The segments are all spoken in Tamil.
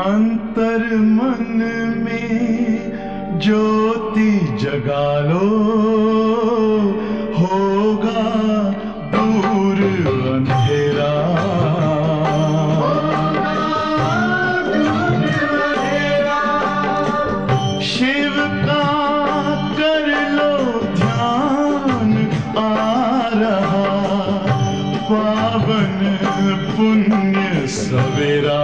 अंतर मन में ज्योति जगा लो, होगा दूर अंधेरा। शिव का कर लो ध्यान, आ रहा पावन पुण्य सवेरा।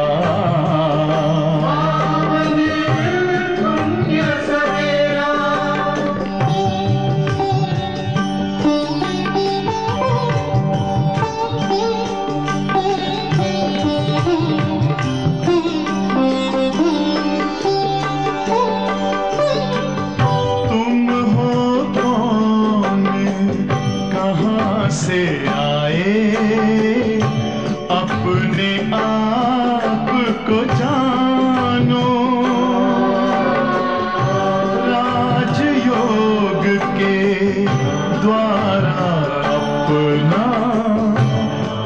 से आए अपने आप को जानो, राजयोग के द्वारा अपना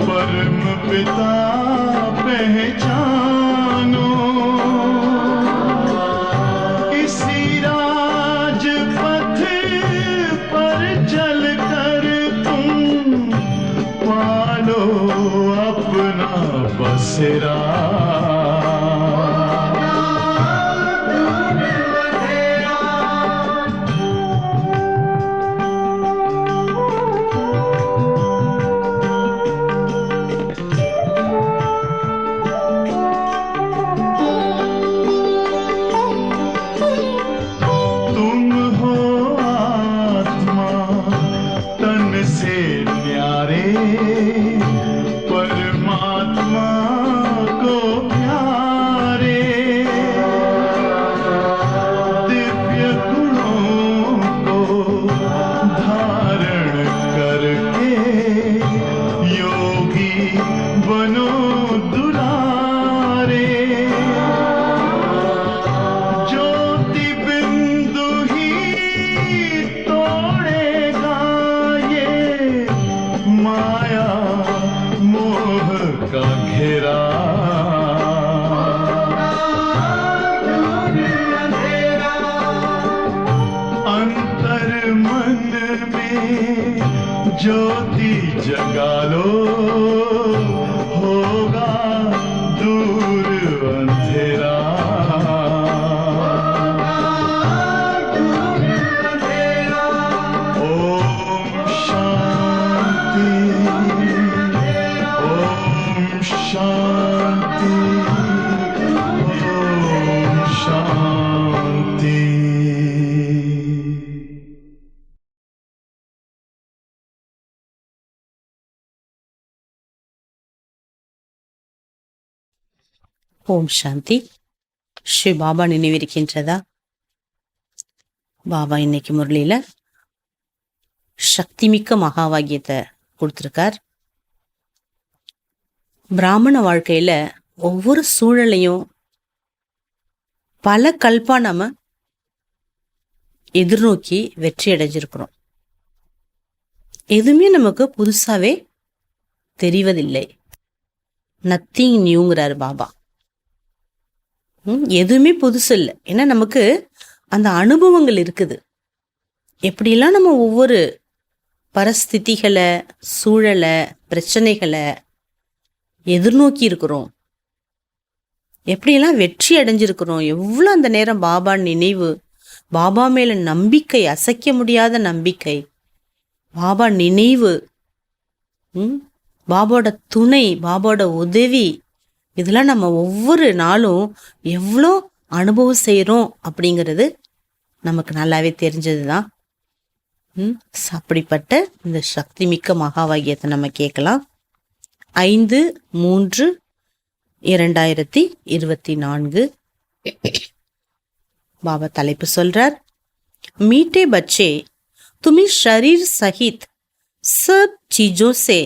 परम पिता पहचानो। इसी राजपथ पर चलकर पालो अपना बसेरा। तुम हो आत्मा तन से न्यारे, परमात्मा को प्यारे। दिव्य गुणों को धारण करके योगी बनो दुलारे। ज्योति बिंदु ही तोड़ेगा ये माया मोह का घेरा। अंतर मन में ज्योति जगा लो, होगा दूर अंधेरा। ओम शांति, ओम शांति, ओम शांति। ஓம் சாந்தி. ஸ்ரீ பாபா நினைவிருக்கின்றதா? பாபா இன்னைக்கு முரளியில சக்திமிக்க மகாவாகியத்தை கொடுத்திருக்கார். பிராமண வாழ்க்கையில ஒவ்வொரு சூழலையும் பல கல்பா நாம எதிர்நோக்கி வெற்றி அடைஞ்சிருக்கிறோம். எதுவுமே நமக்கு புதுசாவே தெரிவதில்லை. நத்திங் நியூங்கிறாரு பாபா. எதுவுமே புதுசு இல்லை. ஏன்னா நமக்கு அந்த அனுபவங்கள் இருக்குது. எப்படிலாம் நம்ம ஒவ்வொரு பரிஸ்திதிகளை, சூழலை, பிரச்சனைகளை எதிர்நோக்கி இருக்கிறோம், எப்படியெல்லாம் வெற்றி அடைஞ்சிருக்கிறோம், எவ்வளோ அந்த நேரம் பாபா நினைவு, பாபா மேல நம்பிக்கை, அசைக்க முடியாத நம்பிக்கை, பாபா நினைவு, பாபாவோட துணை, பாபாவோட உதவி, இதெல்லாம் நம்ம ஒவ்வொரு நாளும் எவ்வளோ அனுபவம் செய்கிறோம் அப்படிங்கிறது நமக்கு நல்லாவே தெரிஞ்சது தான். அப்படிப்பட்ட இந்த சக்தி மிக்க மகாவாகியத்தை நம்ம கேட்கலாம். 5/3/2024 பாபா தலைப்பு சொல்றார், மீட்டே பச்சே तुम्हें शरीर सहित सब चीजों से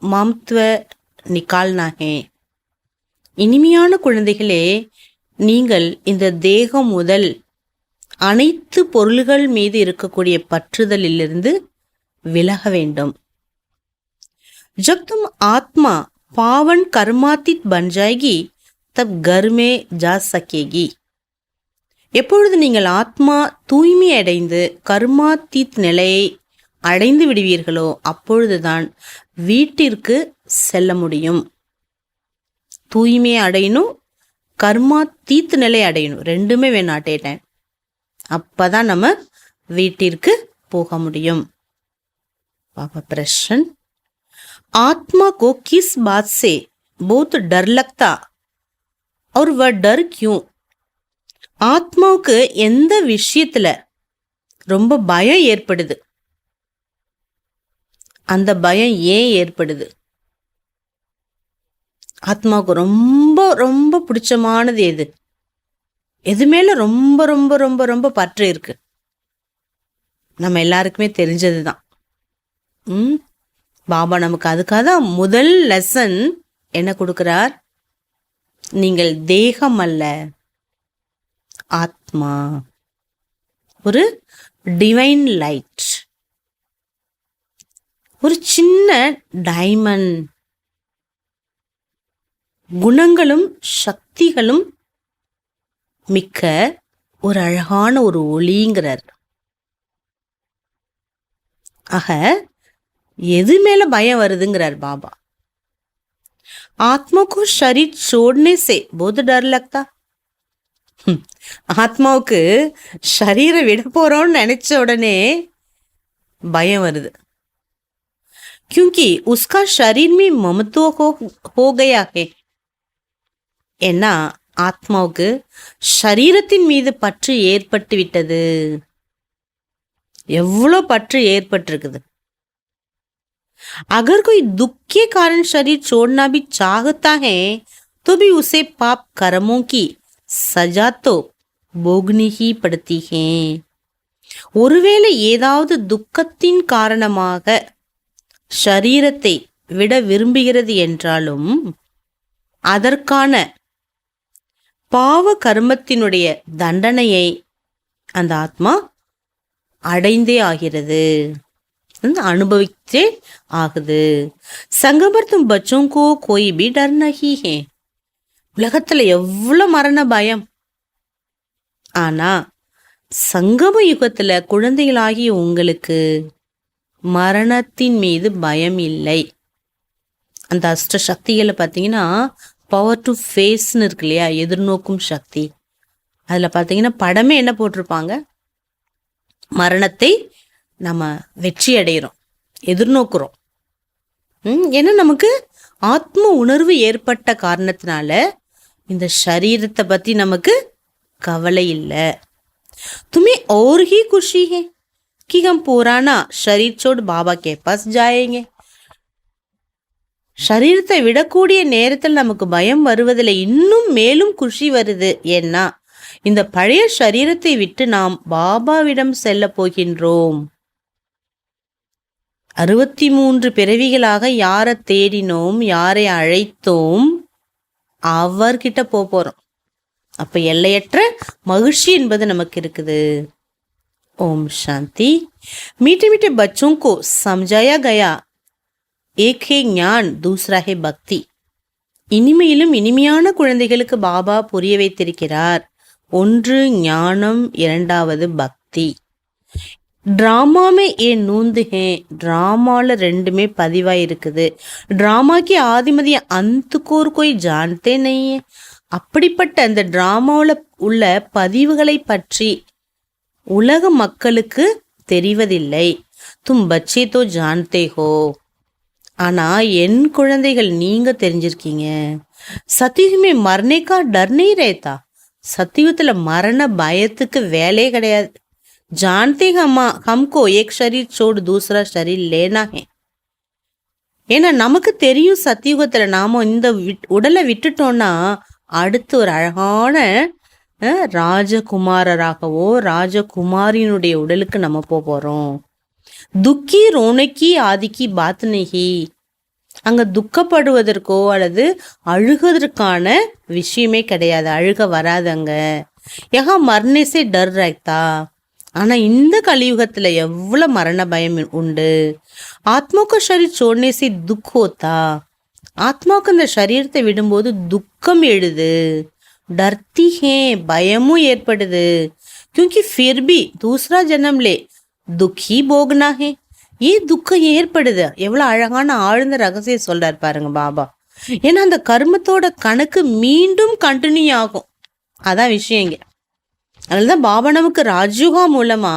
ममत्व निकालना है. இனிமையான குழந்தைகளே, நீங்கள் இந்த தேகம் முதல் அனைத்து பொருள்கள் மீது இருக்கக்கூடிய பற்றுதலிலிருந்து விலக வேண்டும். जब तुम आत्मा पावन कर्मातीत बन जाएगी தப் घर में जा सकेगी. எப்பொழுது நீங்கள் ஆத்மா தூய்மை அடைந்து கர்மாத்தீத் நிலையை அடைந்து விடுவீர்களோ அப்பொழுதுதான் வீட்டிற்கு செல்ல முடியும். தூய்மையை அடையணும், கர்மாத்தீத் நிலை அடையணும், ரெண்டுமே வேணும் அட் ஏ டைம். அப்பதான் நம்ம வீட்டிற்கு போக முடியும். पापा प्रश्न, आत्मा को किस बात से बहुत डर लगता और वह डर क्यों? ஆத்மாவுக்கு எந்த விஷயத்துல ரொம்ப பயம் ஏற்படுது, அந்த பயம் ஏன் ஏற்படுது? ஆத்மாவுக்கு ரொம்ப ரொம்ப பிடிச்சமானது எது? எது மேல ரொம்ப ரொம்ப ரொம்ப ரொம்ப பற்று இருக்கு? நம்ம எல்லாருக்குமே தெரிஞ்சதுதான். பாபா நமக்கு அதுக்காக தான் முதல் லெசன் என்ன கொடுக்கிறார்? நீங்கள் தேகம் அல்ல, ஆத்மா, ஒரு டிவைன் லைட், ஒரு சின்ன டைமண்ட், குணங்களும் சக்திகளும் மிக்க ஒரு அழகான ஒரு ஒளிங்கிறார். ஆக எது மேல பயம் வருதுங்கிறார் பாபா. ஆத்மா को शरीर छोड़ने से बहुत डर लगता. ஆத்மாவுக்கு ஷரீரை விட போறோம்னு நினைச்ச உடனே பயம் வருது. क्योंकि उसका शरीर में ममत्व हो गया है. ஏன்னா ஆத்மாவுக்கு ஷரீரத்தின் மீது பற்று ஏற்பட்டு விட்டது. எவ்வளோ பற்று ஏற்பட்டிருக்குது. अगर कोई दुख के कारण शरीर छोड़ना भी चाहता है तो भी उसे पाप कर्मों की सजा तो भोगनी ही पड़ती है. ஒருவேளை ஏதாவது துக்கத்தின் காரணமாக ஷரீரத்தை விட விரும்புகிறது என்றாலும் அதற்கான பாவ கர்மத்தினுடைய தண்டனையை அந்த ஆத்மா அடைந்தே ஆகிறது, அனுபவிச்சே ஆகுது. சங்கமர் தும் பச்சோं को कोई भी डर नहीं है. உலகத்துல எவ்வளவு மரண பயம், ஆனா சங்கம யுகத்துல குழந்தைகளாகிய உங்களுக்கு மரணத்தின் மீது பயம் இல்லை. அந்த அஷ்ட சக்திகளை பார்த்தீங்கன்னா பவர் டு ஃபேஸ்ன்னு இருக்கு இல்லையா, எதிர்நோக்கும் சக்தி. அதுல பார்த்தீங்கன்னா படமே என்ன போட்டிருப்பாங்க? மரணத்தை நம்ம வெற்றி அடைகிறோம், எதிர்நோக்குறோம். ஏன்னா நமக்கு ஆத்ம உணர்வு ஏற்பட்ட காரணத்தினால இந்த சரீரத்தை பத்தி நமக்கு கவலை இல்லை. तुम्हें और ही खुशी है कि हम पुराना शरीर छोड़ बाबा के पास जाएंगे. சரீரத்தை விடக்கூடிய நேரத்தில் நமக்கு பயம் வருவதில் இன்னும் மேலும் குஷி வருது. ஏன்னா இந்த பழைய சரீரத்தை விட்டு நாம் பாபாவிடம் செல்ல போகின்றோம். 63 பிறவிகளாக யாரை தேடினோம், யாரை அழைத்தோம், அவர்கிட்ட போறோம். அப்ப எல்லையற்ற மகிழ்ச்சி என்பது நமக்கு இருக்குது. ஓம் சாந்தி. मीठे मीठे बच्चों को समझाया गया, एक है ज्ञान दूसरा है भक्ति. இனிமையிலும் இனிமையான குழந்தைகளுக்கு பாபா புரிய வைத்திருக்கிறார். ஒன்று ஞானம், இரண்டாவது பக்தி. ड्रामा में ये नूंद है. ड्रामाல ரெண்டுமே பதிவா இருக்குது. ड्रामा की आदिमதி अंत को कोई जानते नहीं है. அப்படிப்பட்ட அந்த டிராமாவில் உள்ள பதிவுகளை பற்றி உலக மக்களுக்கு தெரிவதில்லை. தும் பச்சே தோ ஜான்தே ஹோ. ஆனா என் குழந்தைகள் நீங்க தெரிஞ்சிருக்கீங்க. சத்தியுகமே மரணேக்கா டர் நஹீ ரஹதா. சத்தியுகத்துல மரண பயத்துக்கு வேலையே கிடையாது. जानते हमको एक शरीर छोड़ दूसरा शरीर लेना है. ஏன்னா நமக்கு தெரியும் சத்தியுகத்துல நாம இந்த உடலை விட்டுட்டோம்னா அடுத்து ஒரு அழகான ராஜகுமாரராகவோ ராஜகுமாரியினுடைய உடலுக்கு நம்ம போறோம். துக்கி ரோனக்கி ஆதிக்கி பாத் நஹி. அங்க துக்கப்படுவதற்கோ அல்லது அழுகுவதற்கான விஷயமே கிடையாது, அழுக வராதங்க. யஹா மர்னே சே டர் ரஹ்தா. ஆனா இந்த கலியுகத்துல எவ்வளவு மரண பயம் உண்டு. ஆத்மா கோ ஷரீர் छोड़ने से दुख होता. ஆத்மாவுக்கு இந்த சரீரத்தை விடும்போது துக்கம் எழுது, डरती है, பயமும் ஏற்படுது. क्योंकि फिर भी दूसरा जन्म ले दुखी भोगना है. ஏன் துக்கம் ஏற்படுது? எவ்வளோ அழகான ஆழ்ந்த ரகசியம் சொல்றாரு பாருங்க பாபா. ஏன்னா அந்த கர்மத்தோட கணக்கு மீண்டும் கண்டினியூ ஆகும். அதான் விஷயம் இங்க. அதனாலதான் பாபா நமக்கு ராஜ்யுகா மூலமா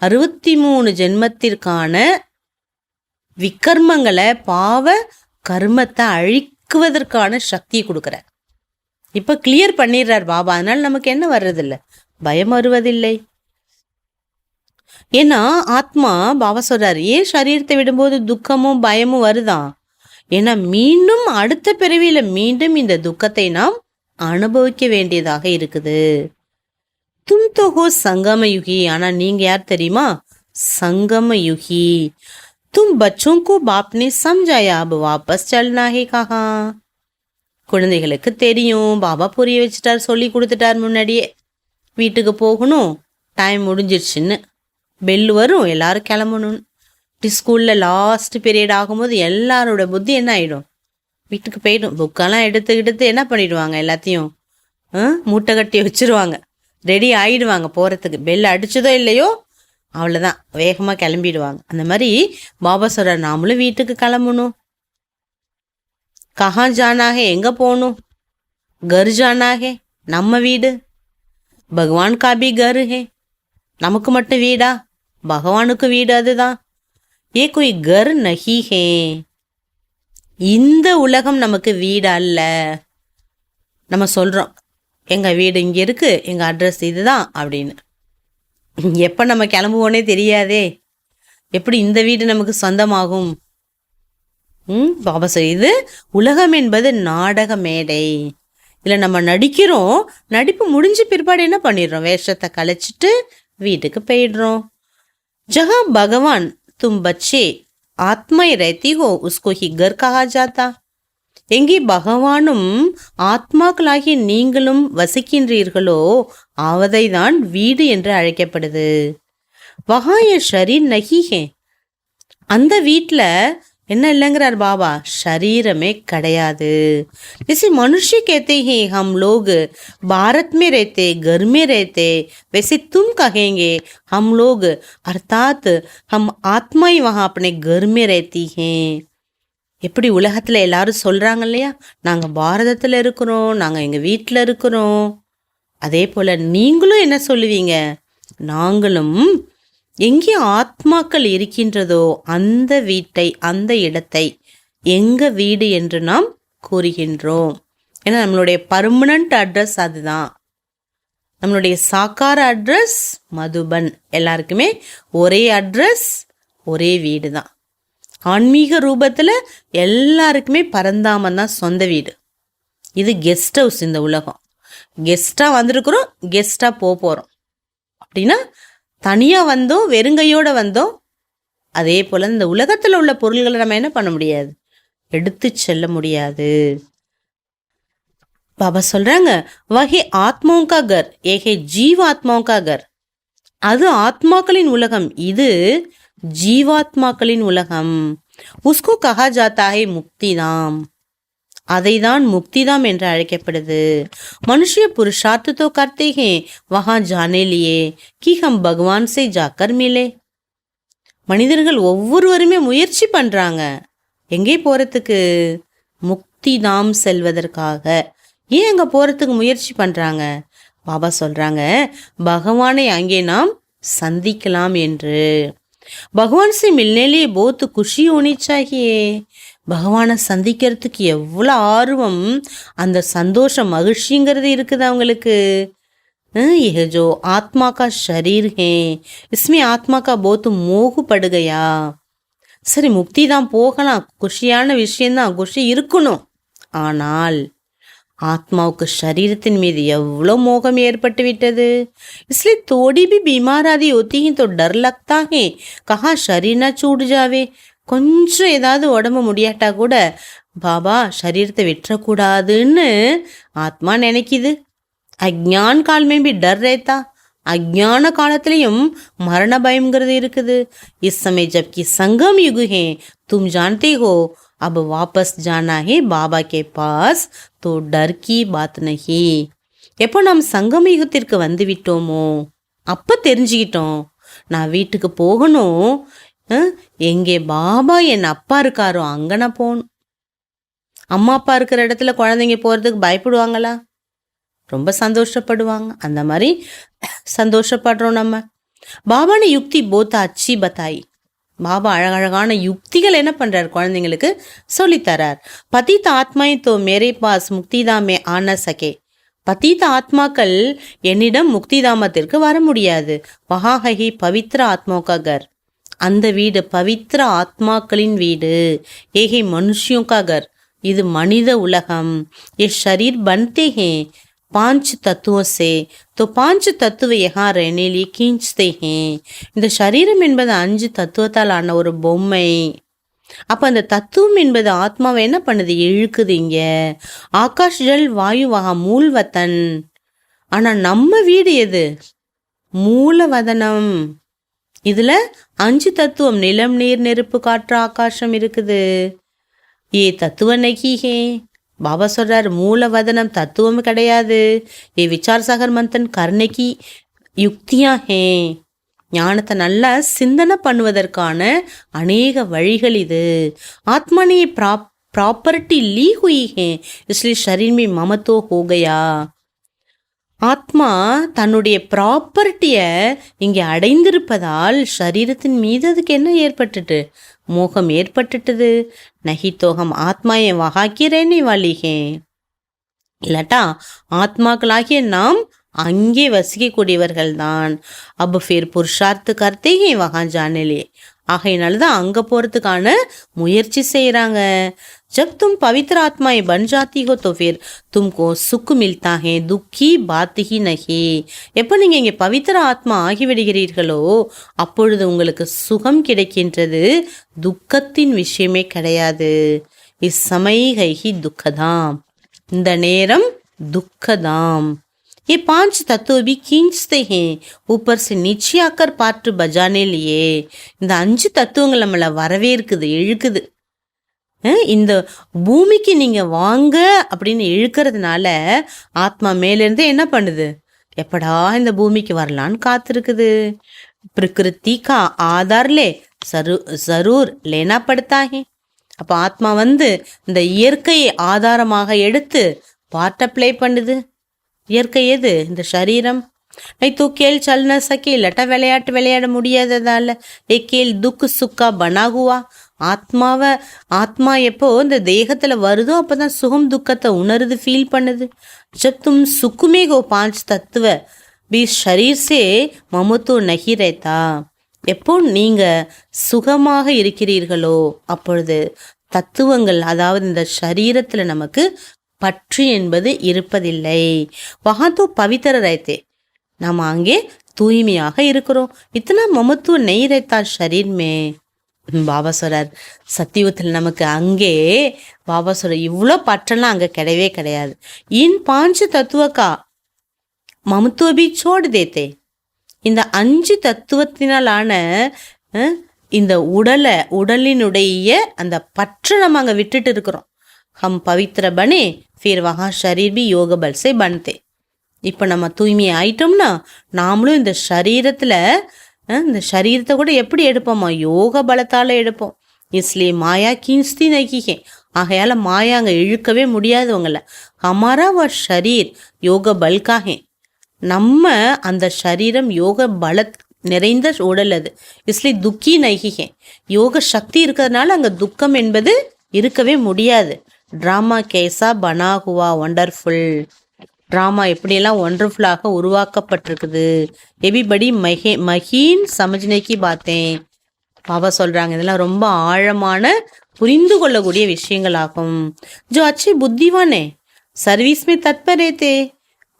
63 ஜென்மத்திற்கான விக்கர்மங்களை, பாவ கர்மத்தை அழிக்குவதற்கான சக்தியை கொடுக்குறார். இப்ப கிளியர் பண்ணிடுறார் பாபா. அதனால நமக்கு என்ன வர்றதில்லை, பயம் வருவதில்லை. ஏன்னா ஆத்மா, பாபா சொல்றாரு, ஏன் சரீரத்தை விடும்போது துக்கமும் பயமும் வருதான்? ஏன்னா மீண்டும் அடுத்த பிறவியில மீண்டும் இந்த துக்கத்தை நாம் அனுபவிக்க வேண்டியதாக இருக்குது. தும் தோஹோ சங்கம யுகி, ஆனா நீங்க யார் தெரியுமா? சங்கம யுகி. தும் பச்சோं को बाप ने समझाया, अब वापस चलना है कहा. குழந்தைகளுக்கு தெரியும், பாபா புரிய வச்சுட்டார், சொல்லி கொடுத்துட்டார் முன்னாடியே. வீட்டுக்கு போகணும், டைம் முடிஞ்சிருச்சுன்னு, பெல் வரும், எல்லாரும் கிளம்பணும்னு. ஸ்கூலில் லாஸ்ட் பீரியட் ஆகும்போது எல்லாரோட புத்தி என்ன ஆகிடும், வீட்டுக்கு போயிடும். புக்கெல்லாம் எடுத்து என்ன பண்ணிடுவாங்க, எல்லாத்தையும் மூட்டை கட்டி வச்சுருவாங்க, ரெடி ஆகிடுவாங்க போகிறதுக்கு. பெல் அடிச்சதோ இல்லையோ அவ்வளோதான், வேகமாக கிளம்பிடுவாங்க. அந்த மாதிரி பாபா சொல்கிறார், நாமளும் வீட்டுக்கு கிளம்பணும். கஹா ஜானாகே, எங்கே போகணும்? கர் ஜானாகே, நம்ம வீடு. பகவான் காபி கர் ஹே, நமக்கு மட்டும் வீடா? பகவானுக்கு வீடு அதுதான். ஏ கோய் கர் நஹி ஹே, இந்த உலகம் நமக்கு வீடு அல்ல. நம்ம சொல்கிறோம், எங்கள் வீடு இங்கே இருக்குது, எங்கள் அட்ரஸ் இதுதான் அப்படின்னு. எப்போ நம்ம கிளம்புவோனே தெரியாதே, எப்படி இந்த வீடு நமக்கு சொந்தமாகும்? பாபா சார், இது உலகம் என்பது நாடக மேடை. இதில் நம்ம நடிக்கிறோம், நடிப்பு முடிஞ்ச பிற்பாடு என்ன பண்ணிடுறோம், வேஷத்தை கலைச்சிட்டு வீட்டுக்கு போயிடுறோம். ஜஹா பகவான் தும் பச்சே ஆத்மை ரஹती हो उसको ही घर कहा जाता. எங்கே பகவானும் ஆத்மாக்களாகி நீங்களும் வசிக்கின்றீர்களோ அவதை தான் வீடு என்று அழைக்கப்படுது. வஹாய ஷரீர் நஹி ஹே, அந்த வீட்டில் என்ன இல்லைங்கிறார் பாபா, शरीरமே கிடையாது. जैसे मनुष्य कहते हैं हम लोग भारत में रहते, घर में रहते, वैसे तुम कहेंगे हम लोग अर्थात हम आत्मा ही वहाँ अपने घर में रहती हैं. எப்படி உலகத்தில் எல்லாரும் சொல்கிறாங்க இல்லையா, நாங்கள் பாரதத்தில் இருக்கிறோம், நாங்கள் எங்கள் வீட்டில் இருக்கிறோம். அதே போல் நீங்களும் என்ன சொல்லுவீங்க, நாங்களும் எங்கே ஆத்மாக்கள் இருக்கின்றதோ அந்த வீட்டை, அந்த இடத்தை எங்கள் வீடு என்று நாம் கூறுகின்றோம். ஏன்னா நம்மளுடைய பர்மனண்ட் அட்ரஸ் அதுதான். நம்மளுடைய சாக்கார அட்ரஸ் மதுபன், எல்லாருக்குமே ஒரே அட்ரஸ், ஒரே வீடு தான். ஆன்மீக ரூபத்தில் எல்லாருக்குமே பரந்தாமன் தான் சொந்த வீடு. இது கெஸ்ட் ஹவுஸ். இந்த உலகம் கெஸ்ட்டாக வந்திருக்கிறோம், கெஸ்ட்டாக போகிறோம். அப்படின்னா தனியாக வந்தோம், வெறுங்கையோடு வந்தோம். அதே போல் இந்த உலகத்தில் உள்ள பொருள்களை நம்ம என்ன பண்ண முடியாது, எடுத்து செல்ல முடியாது. பாபா சொல்கிறாங்க, வகை ஆத்மாவுக்கா கர், ஏகே ஜீவ ஆத்மாவுக்கா கர். அது ஆத்மாக்களின் உலகம், இது ஜீவாத்மாக்களின் உலகம். உஸ்கோ கஹா ஜாத்தா ஹை முக்திதாம், அதை தான் முக்திதாம் என்று அழைக்கப்படுது. மனுஷ்ய புருஷார்த்த तो करते हैं वहाँ जाने लिए कि हम भगवान से जाकर मिले. மனிதர்கள் ஒவ்வொருவருமே முயற்சி பண்றாங்க, எங்கே போறதுக்கு, முக்தி தாம் செல்வதற்காக. ஏன் அங்க போறதுக்கு முயற்சி பண்றாங்க? பாபா சொல்றாங்க, பகவானை அங்கே நாம் சந்திக்கலாம் என்று. பகவான் से मिलने लिए बहुत खुशी होनी चाहिए. பகவானை சந்திக்கிறதுக்கு எவ்வளோ ஆர்வம், அந்த சந்தோஷம், மகிழ்ச்சிங்கிறது இருக்குது அவங்களுக்கு. यह जो आत्मा का शरीर है इसमें आत्मा का बहुत मोह पड़ गया. சரி, முக்தி தான், போகலாம், குஷியான விஷயம்தான், குஷி இருக்கணும். ஆனால் ஆத்மாவுக்கு शरीरத்தின் மீது எவ்வளோ மோகம் ஏற்பட்டு விட்டது. इसलिए थोड़ी भी बीमार आदि होती है तो डर लगता है कहाँ शरीर ना छूट जावे. கொஞ்சம் ஏதாவது உடம்பு முடியாட்டா கூட பாபா சரீரத்தை விட்டுறக்கூடாதுன்னு ஆத்மா நினைக்குது. அஜ்ஞான் காலமே பி டர் ரேத்தா, அஜ்ஞான காலத்திலையும் மரண பயம்ங்கிறது இருக்குது. இஸ் சமய ஜப்கி சங்கம் யுகு ஹே தும் ஜான்தே ஹோ अब वापस जाना है बाबा के पास तो डर की बात नहीं. எப்போ நாம் சங்கம யுகத்திற்கு வந்து விட்டோமோ அப்போ தெரிஞ்சுக்கிட்டோம் நான் வீட்டுக்கு போகணும். எங்கே பாபா என் அப்பா இருக்காரோ அங்கே நான் போகணும். அம்மா அப்பா இருக்கிற இடத்துல குழந்தைங்க போகிறதுக்கு பயப்படுவாங்களா? ரொம்ப சந்தோஷப்படுவாங்க. அந்த மாதிரி சந்தோஷப்படுறோம் நம்ம. பாபான யுக்தி போத்த அச்சி பத்தாய். பாபா அழகழகான யுக்திகள் என்ன பண்ணுறார் குழந்தைங்களுக்கு சொல்லித்தரார். பதீத ஆத்மாய் தோ மேரே பாஸ் முக்திதாமே ஆன சகே. பதீத ஆத்மாக்கள் என்னிடம் முக்திதாமத்திற்கு வர முடியாது. வஹாஹி பவித்ர ஆத்மாக்கா கர். அந்த வீடு பவித்ர ஆத்மாக்களின் வீடு. ஏகை மனுஷியோக்கா கர். இது மனித உலகம். ये शरीर बनते हैं 5 तत्वों से, तो 5 तत्व यहाँ रहने लिए खींचते हैं. இந்த சரீரம் என்பது 5 தத்துவத்தால் ஆன ஒரு பொம்மை. அப்போ அந்த தத்துவம் என்பது ஆத்மாவை என்ன பண்ணுது? இழுக்குது. இங்க ஆகாஷ் ஜல் வாயு வகா மூல்வத்தன். ஆனால் நம்ம வீடு எது? மூலவதனம். இதுல 5 தத்துவம் நிலம் நீர் நெருப்பு காற்று ஆகாசம் இருக்குது. ஏ தத்துவ நகி. பாபா சொல்றார் மூலவதனம் தத்துவம் கிடையாது. ஏ விசார் சாகர் மந்தன் கர்ணகி யுக்தியா ஹே. ஞானத்தை நல்லா சிந்தனை பண்ணுவதற்கான அநேக வழிகள் இது. ஆத்மா ने प्रॉपर्टी ली हुई है इसलिए शरीर में ममत्व हो गया. ஆத்மா தன்னுடைய ப்ராப்பர்ட்டியை இங்கே அடைந்திருப்பதால் சரீரத்தின் மீது அதுக்கு என்ன ஏற்பட்டுட்டு? மோகம் ஏற்பட்டுட்டது. நகி தோகம் ஆத்மாயை வகாக்கிறேனே வாலிகே. இல்லாட்டா ஆத்மாக்களாகிய நாம் அங்கே வசிக்கக்கூடியவர்கள் தான். அப்போ ஃபிர் புருஷார்த்து கர்த்தேகே வகா ஜானலே. ஆகையினால தான் அங்கே போகிறதுக்கான முயற்சி செய்கிறாங்க. जब तुम पवित्र आत्माएं बन जाती हो तो फिर तुमको सुख मिलता है, दुख की बात ही नहीं. எப்போ நீங்கள் இங்கே பவித்திர ஆத்மா ஆகிவிடுகிறீர்களோ அப்பொழுது உங்களுக்கு சுகம் கிடைக்கின்றது. துக்கத்தின் விஷயமே கிடையாது. இச்சமயகி துக்கதாம். இந்த நேரம் துக்கதாம். ये 5 तत्व भी खींचते हैं ऊपर से नीचे आकर पार्ट बजाने लिए. இந்த 5 தத்துவங்கள் நம்மளை வரவேற்குது, இழுக்குது. இந்த பூமிக்கு நீங்க வாங்க அப்படின்னு இழுக்கிறதுனால ஆத்மா மேலேருந்து என்ன பண்ணுது? எப்படா இந்த பூமிக்கு வரலான்னு காத்திருக்குது. பிரகிருதி கா ஆதார்லே ஜரூர் லேனா படுத்தாகே. அப்போ ஆத்மா வந்து இந்த இயற்கையை ஆதாரமாக எடுத்து பார்ட்டை ப்ளே பண்ணுது. இயற்கை எது? இந்த சரீரம். नहीं तो खेल चल न सके, लटा விளையாட்டு விளையாட முடியாததால கேல் துக் சுக்கா பனா ஹுவா. ஆத்மா எப்போ இந்த தேகத்துல வருதோ அப்பதான் சுகம் துக்கத்தை உணருது, ஃபீல் பண்ணுது. ஜப் தும் சுக்குமே கோ 5 தத்துவ பி ஷரீர் சே மமத்தோ நஹி ரேத்தா. எப்போ நீங்க சுகமாக இருக்கிறீர்களோ அப்பொழுது தத்துவங்கள், அதாவது இந்த சரீரத்துல நமக்கு பற்று என்பது இருப்பதில்லை. வஹாத்தோ பவித்திர ரேத்தே. நாம் அங்கே தூய்மையாக இருக்கிறோம். இத்தனை மமத்துவ நெய் ரேத்தா ஷரீர் மே. பாபா சொல்றார் சத்தியுகத்தில் நமக்கு அங்கே பாபா சொல்ற இவ்வளோ பற்றெல்லாம் அங்கே கிடையவே கிடையாது. இன் 5 தத்துவக்கா மமத்துவ பி சோடு தேத்தே. இந்த 5 தத்துவத்தினாலான இந்த உடலினுடைய அந்த பற்றை நம்ம அங்கே விட்டுட்டு இருக்கிறோம். ஹம் பவித்திர பனே ஃபிர் வஹா ஷரீர் பி யோக பல் சே பன்தே. இப்போ நம்ம தூய்மையை ஆயிட்டோம்னா நாமளும் இந்த சரீரத்தை கூட எப்படி எடுப்போமா? யோக பலத்தால் எடுப்போம். இஸ்லியே மாயா கீன்ஸ்தி நகிகே. ஆகையால் மாயா அங்கே இழுக்கவே முடியாது உங்களை. ஹமாரா வ ஷரீர் யோக பல்காகே. நம்ம அந்த சரீரம் யோக பல நிறைந்த உடல் அது. இஸ்லி துக்கி நகிகே. யோக சக்தி இருக்கிறதுனால அங்கே துக்கம் என்பது இருக்கவே முடியாது. ட்ராமா கேசா பனா ஹுவா ஒண்டர்ஃபுல். ட்ராமா எப்படியெல்லாம் ஒண்டர்ஃபுல்லாக உருவாக்கப்பட்டிருக்குது. எபிபடி மஹீன் சமஜ்னேக்கி பார்த்தேன். பாபா சொல்கிறாங்க இதெல்லாம் ரொம்ப ஆழமான புரிந்து கொள்ளக்கூடிய விஷயங்களாகும். ஜோ அச்சி புத்திவானே சர்வீஸ் மே தத்பரே தே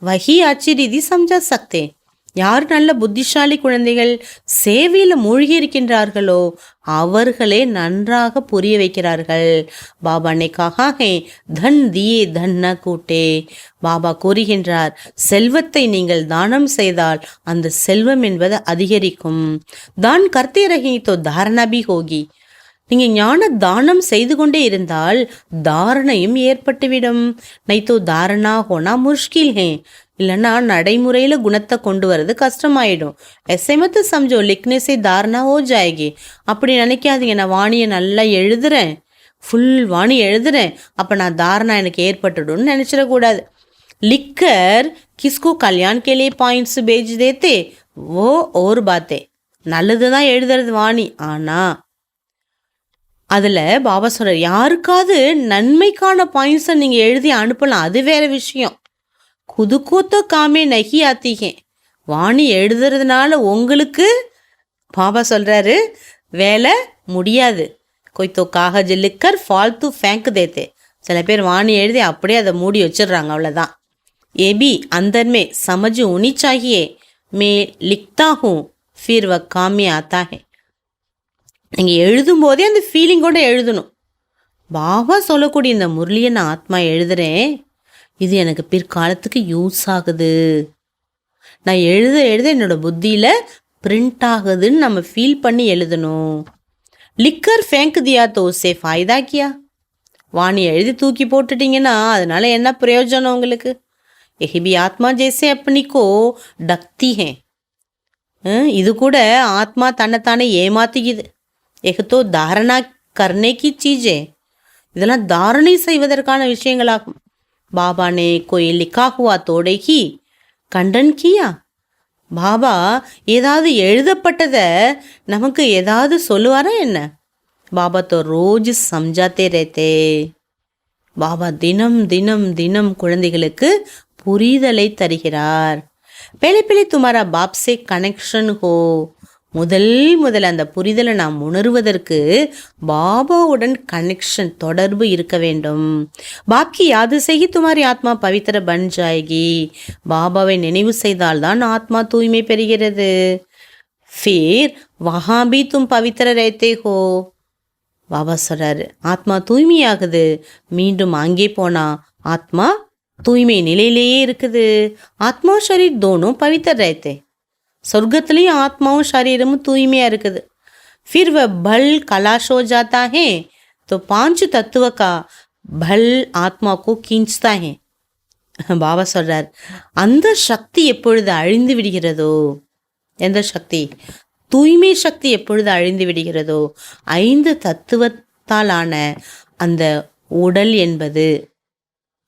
வஹி அச்சி ரீதி சம்ஜா சக்தே. யார் நல்ல புத்திசாலி குழந்தைகள் சேவையில் மூழ்கி இருக்கின்றார்களோ அவர்களே நன்றாக புரிய வைக்கிறார்கள். பாபா நே கஹா ஹே தன் தியே தன் ந கூட்டே. பாபா கூறுகின்றார் செல்வத்தை நீங்கள் தானம் செய்தால் அந்த செல்வம் என்பது அதிகரிக்கும். தான் கர்த்தே ரஹி தோ தாரணா பி ஹோகி. நீங்கள் ஞான தானம் செய்து கொண்டே இருந்தால் தாரணையும் ஏற்பட்டுவிடும். நைத்தோ தாரணா ஹோனா முஷ்கில் ஹே, இல்லைன்னா நடைமுறையில் குணத்தை கொண்டு வர்றது கஷ்டமாயிடும். எஸ்ஐமத்து சம்ஜோ லிக்னேஸே தாரணா ஹோ ஜாயகி. அப்படி நினைக்காதீங்க, நான் வாணியை நல்லா எழுதுறேன், ஃபுல் வாணி எழுதுறேன், அப்போ நான் தாரணா எனக்கு ஏற்பட்டுடும்னு நினச்சிடக்கூடாது. लिखकर किसको कल्याण के लिए पॉइंट्स भेज देते वो और बातें. நல்லது தான் எழுதுறது வாணி, ஆனால் அதில் பாபா சொல்கிறார், யாருக்காவது நன்மைக்கான பாயிண்ட்ஸை நீங்கள் எழுதி அனுப்பலாம், அது வேற விஷயம். குதுக்கூத்த காமே நகி ஆத்திகே. வாணி எழுதுறதுனால உங்களுக்கு பாபா சொல்கிறாரு வேலை முடியாது. கொய்த்தோ காகஜ் லிக்கர் ஃபால்த்து ஃபேங்க் தேத்தே. சில பேர் வாணி எழுதி அப்படியே அதை மூடி வச்சிடுறாங்க, அவ்வளோதான். ये भी अंदर में समझ होनी चाहिए, मैं लिखता हूँ फिर वह काम में आता है. நீங்கள் எழுதும்போதே அந்த ஃபீலிங்கோடு எழுதணும். பாபா சொல்லக்கூடிய இந்த முரளியை நான் ஆத்மா எழுதுகிறேன், இது எனக்கு பிற்காலத்துக்கு யூஸ் ஆகுது. நான் எழுத எழுத என்னோடய புத்தியில் பிரிண்ட் ஆகுதுன்னு நம்ம ஃபீல் பண்ணி எழுதணும். லிக்கர் ஃபேங்க் தியா தோ சே ஃபாய்தா கியா. வாணி எழுதி தூக்கி போட்டுட்டிங்கன்னா அதனால் என்ன பிரயோஜனம் உங்களுக்கு? यही भी आत्मा जैसे अपनी को डकती है. இது கூட ஆத்மா தன்னைத்தானே ஏமாத்துகிறது. एक तो धारणा करने की चीज़ें, இதெல்லாம் தாரணை செய்வதற்கான விஷயங்களாகும். பாபா ने कोई लिखा हुआ तोड़े की खंडन किया. பாபா ஏதாவது எழுதப்பட்டதை நமக்கு ஏதாவது சொல்லுவாரா என்ன? பாபா तो रोज समझाते रहते. பாபா தினம் தினம் தினம் குழந்தைகளுக்கு புரிதலை தருகிறார். பேலே பேலே துமாரா பாப் சே கனெக்ஷன் ஹோ. முதல் அந்த புரிதலை நாம் உணர்வதற்கு பாபாவுடன் கனெக்ஷன், தொடர்பு இருக்க வேண்டும். பாப்கி யாது செய்கி துமாரி ஆத்மா பவித்திர பன் ஜாயகி. பாபாவை நினைவு செய்தால்தான் ஆத்மா தூய்மை பெறுகிறது. ஃபிர் வஹா பி தும் பவித்திர ரஹதே ஹோ. பாபா சொல்றாரு, ஆத்மா தூய்மையாகுது, மீண்டும் அங்கே போனா ஆத்மா தூய்மை நிலையிலேயே இருக்குது. ஆத்மா ஷரீர் தோனும் பவித்திர ரஹதே. சொர்க்கத்துலேயும் ஆத்மாவும் ஷரீரமும் தூய்மையாக இருக்குது. फिर वह बल कलाश हो जाता है तो 5 तत्व का बल आत्मा को खींचता है. பாபா சொல்றார், அந்த சக்தி எப்பொழுது அழிந்து விடுகிறதோ, எந்த சக்தி? தூய்மை சக்தி எப்பொழுது அழிந்து விடுகிறதோ, 5 தத்துவத்தாலான அந்த உடல் என்பது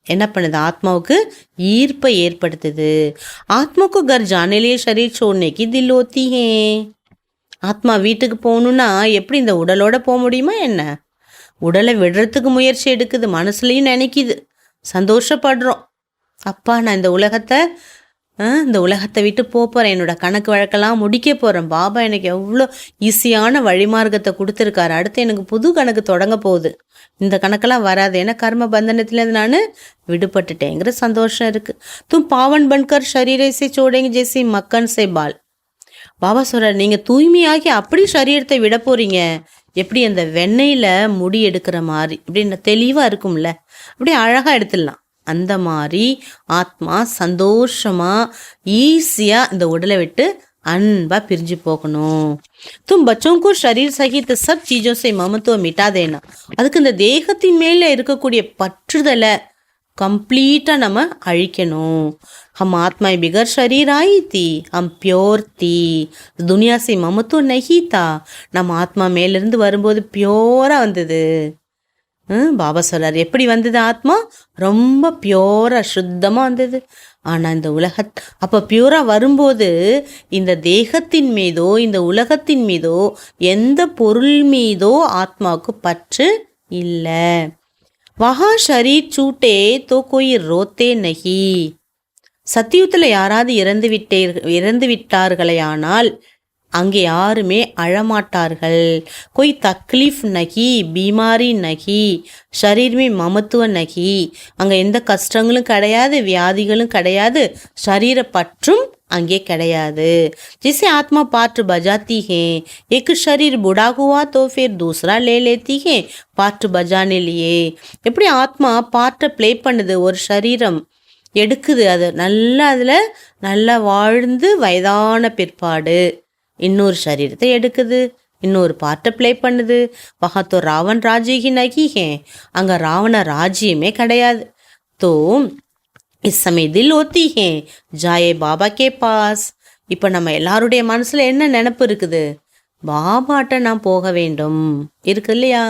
என்ன பண்ணுது? ஆத்மாவுக்கு ஈர்ப்பை ஏற்படுத்துது. ஆத்மாவுக்கு घर जाने लिए शरीर छोड़ने की दिल होती है. ஆத்மா வீட்டுக்கு போகணுன்னா எப்படி இந்த உடலோட போக முடியுமா என்ன? உடலை விடுறதுக்கு முயற்சி எடுக்குது, மனசுலையும் நினைக்குது, சந்தோஷப்படுறோம். அப்பா நான் இந்த உலகத்தை விட்டு போகிறேன், என்னோட கணக்கு வழக்கெல்லாம் முடிக்க போகிறேன். பாபா எனக்கு எவ்வளோ ஈஸியான வழிமார்க்கத்தை கொடுத்துருக்காரு, அடுத்து எனக்கு புது கணக்கு தொடங்க போகுது, இந்த கணக்கெல்லாம் வராது, ஏன்னா கர்ம பந்தனத்துலேருந்து நான் விடுபட்டுட்டேங்கிற சந்தோஷம் இருக்குது. தும் பாவன் பன்கர் ஷரீரத்தை சோடேங்க ஜெய்சி மக்கன் சே பால். பாபா சொல்கிறார், நீங்கள் தூய்மையாகி அப்படி சரீரத்தை விட போகிறீங்க. எப்படி அந்த வெண்ணெயில் முடி எடுக்கிற மாதிரி இப்படி தெளிவாக இருக்கும்ல, அப்படியே அழகாக எடுத்துடலாம். அந்த மாதிரி ஆத்மா சந்தோஷமாக ஈஸியாக இந்த உடலை விட்டு அன்பாக பிரிஞ்சு போகணும். தும் பச்சோங்கூர் ஷரீர் சகித் சப் சீஜோ சே மமத்துவம் மிட்டா தேனா. அதுக்கு இந்த தேகத்தின் மேலே இருக்கக்கூடிய பற்றுதலை கம்ப்ளீட்டாக நம்ம அழிக்கணும். हम आत्मा बिगर शरीर आई थी, हम प्योर थी, दुनिया से ममत्व नहीं था. நம்ம ஆத்மா மேலிருந்து வரும்போது பியோராக வந்தது. பாபா சொல்றார், எப்படி வந்தது? ஆத்மா ரொம்ப பியோராக சுத்தமாக வந்தது. ஆனால் இந்த அப்போ பியூராக வரும்போது இந்த தேகத்தின் மீதோ இந்த உலகத்தின் மீதோ எந்த பொருள் மீதோ ஆத்மாவுக்கு பற்று இல்லை. வஹா ஷரீர் சூட்டே தோ கோய் ரோத்தே நஹி. சத்தியுத்தில் யாராவது இறந்து விட்டார்களேயானால் அங்கே யாருமே அழமாட்டார்கள். कोई तकलीफ नहीं, बीमारी नहीं, शरीर में ममत्व नहीं. அங்கே எந்த கஷ்டங்களும் கிடையாது, வியாதிகளும் கிடையாது, शरीर பற்றும் அங்கே கிடையாது. जैसे आत्मा पाठ बजाती है, एक शरीर बूढ़ा हुआ तो फिर दूसरा ले लेती है पाठ बजाने लिए. எப்படி ஆத்மா பாட்டை ப்ளே பண்ணுது, ஒரு சரீரம் எடுக்குது, அது அதில் நல்லா வாழ்ந்து வயதான பிற்பாடு இன்னொரு சரீரத்தை எடுக்குது. இன்னொரு பாட்டை ப்ளே பண்ணுது. வஹா தோ ராவன் ராஜ்யகி நகி ஹே, அங்கே ராவண ராஜ்யமே கிடையாது. தோ இஸ் சமய தில் ஓத்தி ஹே ஜாயே பாபா கே பாஸ். இப்போ நம்ம எல்லாருடைய மனசில் என்ன நினப்பு இருக்குது? பாபாட்ட நான் போக வேண்டும் இருக்கு இல்லையா?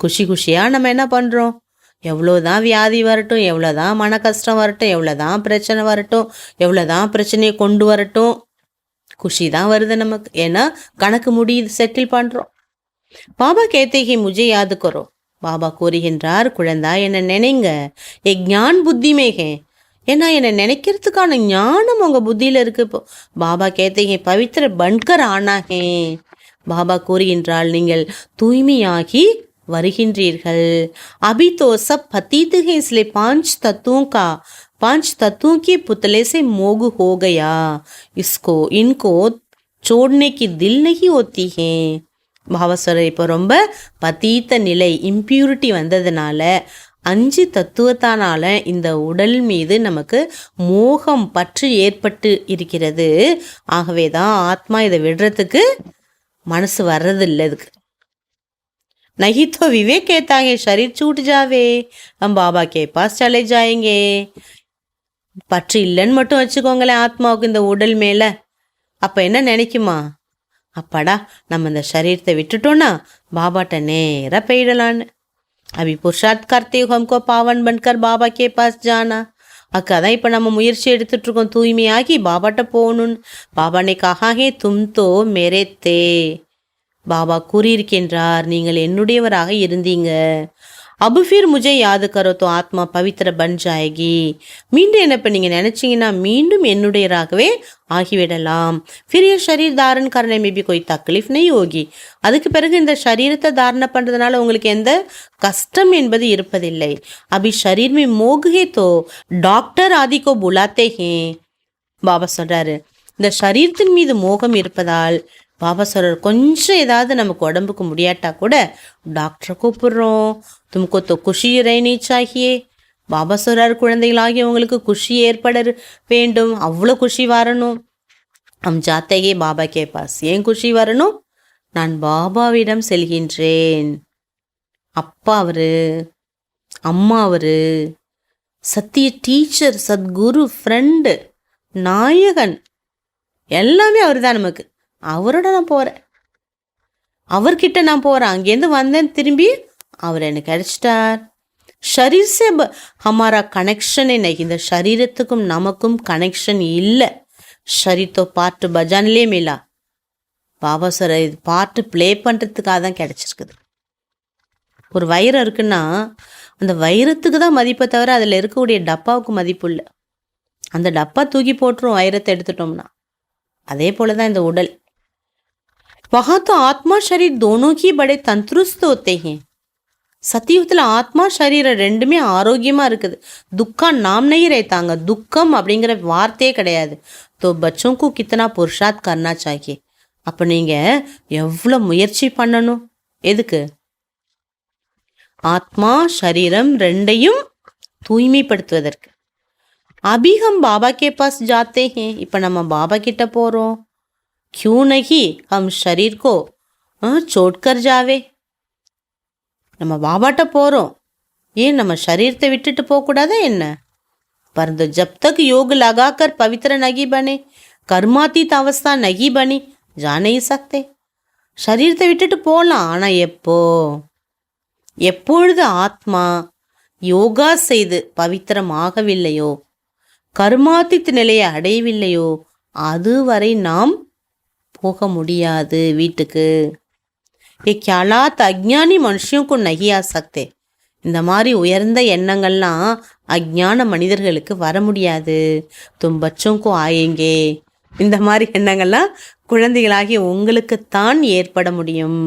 குஷி குஷியாக நம்ம என்ன பண்ணுறோம்? எவ்வளோதான் வியாதி வரட்டும், எவ்வளோதான் மன கஷ்டம் வரட்டும், எவ்வளோதான் பிரச்சனை வரட்டும், எவ்வளோதான் பிரச்சனையை கொண்டு வரட்டும், குஷி தான் வருது நமக்கு. ஏன்னா கணக்கு முடியுது, செட்டில் பண்ணுறோம். பாபா கேத்தேகி முஜே யாது கரோ. பாபா கூறுகின்றார், குழந்தாய் என்னை நினைங்க. ஏ ஞான் புத்தி மேகே, ஏன்னா என்னை நினைக்கிறதுக்கான ஞானம் உங்கள் புத்தியில் இருக்கு. இப்போ பாபா கேத்தேகி பவித்திர பன்கர் ஆனாகே. பாபா கூறுகின்றால் நீங்கள் தூய்மையாகி வருகின்றீர்கள். अभी तो सब पतित है, इसलिए पांच तत्वों के पुतले से मोग हो गया, इनको छोड़ने की दिल नहीं होती है. பாவஸ்வரர் இப்போ ரொம்ப பதீத்த நிலை, இம்பியூரிட்டி வந்ததுனால 5 தத்துவத்தானால இந்த உடல் மீது நமக்கு மோகம் பற்று ஏற்பட்டு இருக்கிறது. ஆகவே தான் ஆத்மா இதை விடுறதுக்கு மனசு வர்றதில்லை. இதுக்கு नहीं तो विवेक कहता है शरीर छूट जावे, हम बाबा के पास चले जाएंगे. பற்று இல்லைன்னு மட்டும் வச்சுக்கோங்களேன் ஆத்மாவுக்கு இந்த உடல் மேலே. அப்போ என்ன நினைக்குமா? அப்பாடா நம்ம இந்த சரீரத்தை விட்டுட்டோன்னா பாபாட்ட நேராக போயிடலான்னு. அபி புருஷார்த் கர்த்தே ஹம்கோ பாவன் பன்கர் பாபா கே பாஸ் ஜானா. அதான் இப்போ நம்ம முயற்சி எடுத்துட்ருக்கோம், தூய்மையாகி பாபாட்ட போகணுன்னு. பாபானே கஹா ஹே தும் தோ மேரே தே. பாபா கூறியிருக்கின்றார், நீங்கள் என்னுடையவராக இருந்தீங்க. அபு ஃபிர் முஜே யாது கரோ தோ ஆத்மா பவித்திர பன் ஜாயகி. மீண்டும் என்ன இப்போ நீங்கள் நினச்சிங்கன்னா மீண்டும் என்னுடையராகவே ஆகிவிடலாம். ஃபிர் ये शरीर धारण करने में भी कोई तकलीफ नहीं होगी. அதுக்கு பிறகு இந்த சரீரத்தை தாரணை பண்ணுறதுனால உங்களுக்கு எந்த கஷ்டம் என்பது இருப்பதில்லை. அபி ஷரீர் में मोग है तो डॉक्टर आदि को बुलाते हैं. பாபா சொல்கிறாரு, இந்த சரீரத்தின் மீது மோகம் இருப்பதால் பாபா சொல்கிறார், கொஞ்சம் ஏதாவது நமக்கு உடம்புக்கு முடியாட்டா கூட டாக்டரை கூப்பிடுறோம். தும்கோ தோ குஷி ரஹனி சாஹியே. பாபா சொல்கிறார், குழந்தைகளாகிய உங்களுக்கு குஷி ஏற்பட வேண்டும், அவ்வளோ குஷி வரணும். ஹம் ஜாத்தேகே பாபா கே பாஸ். ஏன் குஷி வரணும்? நான் பாபாவிடம் செல்கின்றேன். அப்பா அவரு, அம்மா அவரு, சத்திய டீச்சர், சத்குரு, ஃப்ரெண்டு, நாயகன், எல்லாமே அவர் தான் நமக்கு. அவரோட நான் போகிறேன், அவர்கிட்ட நான் போகிறேன். அங்கேருந்து வந்தேன், திரும்பி அவர் எனக்கு கிடைச்சிட்டார். ஷரீர் சே ஹமாரா கனெக்ஷனே நகி. இந்த சரீரத்துக்கும் நமக்கும் கனெக்ஷன் இல்லை. ஷரீர் தோ பாட்டு பஜானிலே மிலா. பாபா சார் இது பாட்டு ப்ளே பண்ணுறதுக்காக தான் கிடச்சிருக்குது. ஒரு வைரம் இருக்குன்னா அந்த வைரத்துக்கு தான் மதிப்பை தவிர அதில் இருக்கக்கூடிய டப்பாவுக்கு மதிப்பு இல்லை. அந்த டப்பா தூக்கி போட்டுரும் வைரத்தை எடுத்துட்டோம்னா. அதே போல தான் இந்த உடல். वहाँ तो आत्मा शरीर दोनों ही बड़े तंदुरुस्त होते हैं. சத்தியுகத்தில் ஆத்மா சரீரம் ரெண்டுமே ஆரோக்கியமாக இருக்குது. துக்கம் நாம் नहीं रहताங்க. துக்கம் அப்படிங்கிற வார்த்தையே கிடையாது. तो बच्चों को कितना पुरुषार्थ करना चाहिए. அப்போ நீங்கள் எவ்வளோ முயற்சி பண்ணணும்? எதுக்கு? ஆத்மா சரீரம் ரெண்டையும் தூய்மைப்படுத்துவதற்கு. अभी हम बाबा के पास जाते हैं. இப்போ நம்ம பாபா கிட்ட போகிறோம். क्यों नहीं हम शरीर को छोड़ कर जावे. நம்ம பாபாட்ட போகிறோம், ஏன் நம்ம சரீரத்தை விட்டுட்டு போகக்கூடாதா என்ன? परंतु जब तक योग लगाकर पवित्र नहीं बने, कर्मातीत अवस्था नहीं बनी, जा नहीं सकते. சரீரத்தை விட்டுட்டு போகலாம், ஆனால் எப்பொழுது ஆத்மா யோகா செய்து பவித்திரமாகவில்லையோ, கர்மாத்தித் நிலையை அடையவில்லையோ, அதுவரை நாம் போக முடியாது வீட்டுக்கு. ये ख्यालात अज्ञानी मनुष्यों को नहीं आ सकते. இந்த மாதிரி உயர்ந்த எண்ணங்கள்லாம் அஜ்ஞான மனிதர்களுக்கு வர முடியாது. तुम बच्चों को आएंगे. இந்த மாதிரி எண்ணங்கள்லாம் குழந்தைகளாகிய உங்களுக்குத்தான் ஏற்பட முடியும்.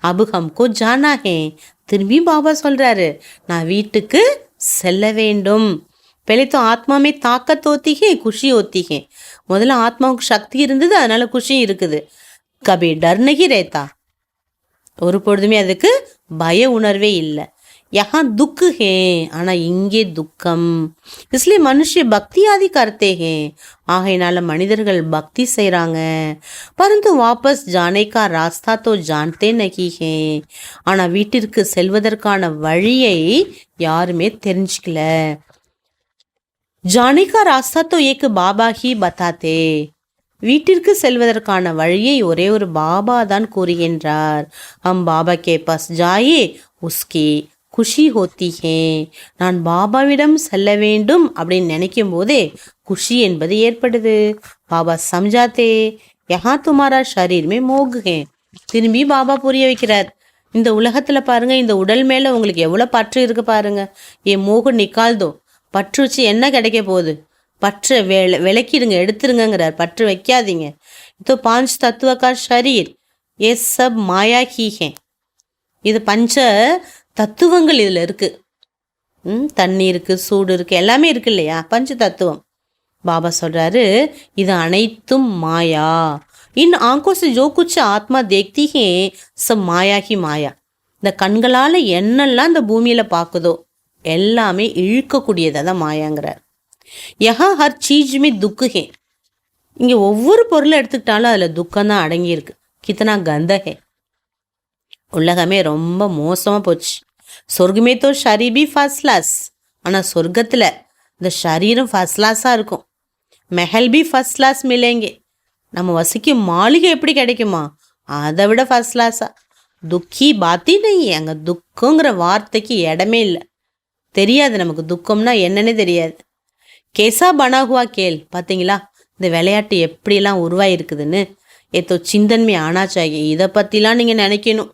अब हमको जाना है. திரும்பி பாபா சொல்றாரு, நான் வீட்டுக்கு செல்ல வேண்டும். पहले तो आत्मा में ताकत होती है, खुशी होती है. முதல்ல ஆத்மாவுக்கு சக்தி இருந்தது, அதனால குஷி இருக்குது. கபி டர் நகி ரேத்தா. ஒரு பொழுதுமே அதுக்கு பய உணர்வே இல்லை. யஹா துக் ஹே, ஆனால் இங்கே துக்கம். इसलिए மனுஷ்ய பக்தி ஆதி கர்த்தே ஹே, ஆகையினால மனிதர்கள் பக்தி செய்கிறாங்க. பரந்து வாபஸ் ஜானே கா ராஸ்தா தோ ஜான்தே நகி ஹே, ஆனால் வீட்டிற்கு செல்வதற்கான வழியை யாருமே தெரிஞ்சுக்கல. ஜானே கா ராஸ்தா தோ ஏக் பாபா ஹி பதாத்தே, வீட்டிற்கு செல்வதற்கான வழியை ஒரே ஒரு பாபா தான் கூறுகின்றார். ஹம் பாபா கே பாஸ் ஜாயே உஸ்கி குஷி ஹோத்தி ஹே, நான் பாபாவிடம் செல்ல வேண்டும் அப்படின்னு நினைக்கும் போதே குஷி என்பது ஏற்படுது. பாபா சம்ஜாத்தே யஹா துமாரா ஷரீர் மே மோக் ஹே, திரும்பி பாபா புரிய வைக்கிறார். இந்த உலகத்துல பாருங்க, இந்த உடல் மேல உங்களுக்கு எவ்வளவு பற்று இருக்கு பாருங்க. ஏ மோக நிக்கால்தோ, பற்று வச்சு என்ன கிடைக்க போகுது? பற்று விளக்கிடுங்க, எடுத்துருங்கிறார். பற்று வைக்காதீங்க. இதோ 5 தத்துவ கா ஷரீர் ஏ சப் மாயா ஹி ஹே, இது பஞ்ச தத்துவங்கள் இதில் இருக்கு. தண்ணி இருக்கு, சூடு இருக்கு, எல்லாமே இருக்கு இல்லையா? பஞ்ச தத்துவம். பாபா சொல்றாரு இது அனைத்தும் மாயா. இன் ஆங்கோ से जो कुछ ஆத்மா देखती है सब மாயா ஹி மாயா. இந்த கண்களால் என்னெல்லாம் இந்த பூமியில பார்க்குதோ எல்லாமே இழுக்கக்கூடியதாக தான் மாயாங்கிறார். யஹா ஹர் சீஜ் மே துக் ஹே, இங்கே ஒவ்வொரு பொருளை எடுத்துக்கிட்டாலும் அதில் துக்கம் தான் அடங்கியிருக்கு. கித்தனா கந்த ஹே, உலகமே ரொம்ப மோசமாக போச்சு. சொர்க்கமே தோ ஷரீர் பி ஃபர்ஸ்ட் கிளாஸ், ஆனால் சொர்க்கத்தில் இந்த ஷரீரம் ஃபர்ஸ்ட் கிளாஸாக இருக்கும். மெஹல் பி ஃபர்ஸ்ட் கிளாஸ் மிலேங்கே, நம்ம வசிக்கும் மாளிகை எப்படி கிடைக்குமா அதை விட ஃபர்ஸ்ட் கிளாஸாக. துக்கி பாத்தி நெய், அங்கே துக்கங்கிற வார்த்தைக்கு இடமே இல்லை. தெரியாது நமக்கு துக்கம்னா என்னன்னே தெரியாது. கேசா பனாகுவா கேள், பார்த்தீங்களா இந்த விளையாட்டு எப்படிலாம் உருவாயிருக்குதுன்னு. ஏதோ சிந்தன்மை ஆனாச்சாகி, இதை பற்றிலாம் நீங்கள் நினைக்கணும்.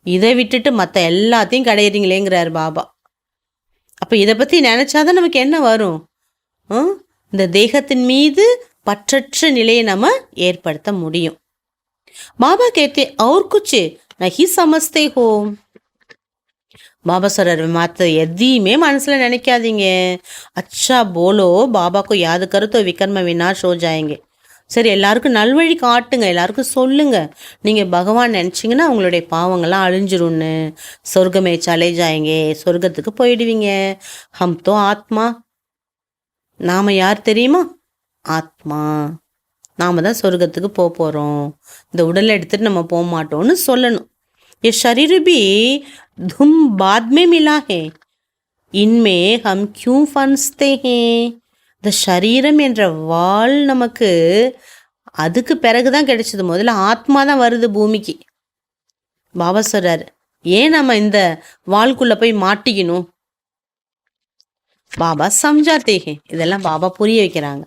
இதை விட்டுட்டு மற்ற எல்லாத்தையும் கிடையிறீங்களேங்கிறார் பாபா. அப்போ இதை பற்றி நினச்சாதான் நமக்கு என்ன வரும்? இந்த தேகத்தின் மீது பற்றற்ற நிலையை நம்ம ஏற்படுத்த முடியும். பாபா கேட்டே और कुछ नहीं समझते हो, பாபா சொல்றாரு மற்ற எதையுமே மனசில் நினைக்காதீங்க. அச்சா போலோ பாபாக்கு யாது கருத்தோ விக்ரம வினாஷ் ஹோ ஜாயேங்கே. சரி, எல்லாருக்கும் நல்வழி காட்டுங்க, எல்லாருக்கும் சொல்லுங்க. நீங்கள் பகவான் நினச்சிங்கன்னா உங்களுடைய பாவங்கள்லாம் அழிஞ்சிரும்னு. சொர்க்கமே சலே ஜாயேங்கே, சொர்க்கத்துக்கு போயிடுவீங்க. ஹம் தோ ஆத்மா, நாம் யார் தெரியுமா? ஆத்மா. நாம் தான் சொர்க்கத்துக்கு போகிறோம். இந்த உடலை எடுத்துகிட்டு நம்ம போக மாட்டோம்னு சொல்லணும். ये शरीर भी धुम बाद में मिला है, इनमें हम क्यों फंसते हैं? இந்த சரீரம் என்ற வாள் நமக்கு அதுக்கு பிறகுதான் கிடைச்சது. முதல்ல ஆத்மா தான் வருது பூமிக்கு. பாபா சொல்றாரு ஏன் நம்ம இந்த வாள்குள்ள போய் மாட்டிக்கணும்? பாபா சம்ஜாத்தே ஹே, இதெல்லாம் பாபா புரிய வைக்கிறாங்க.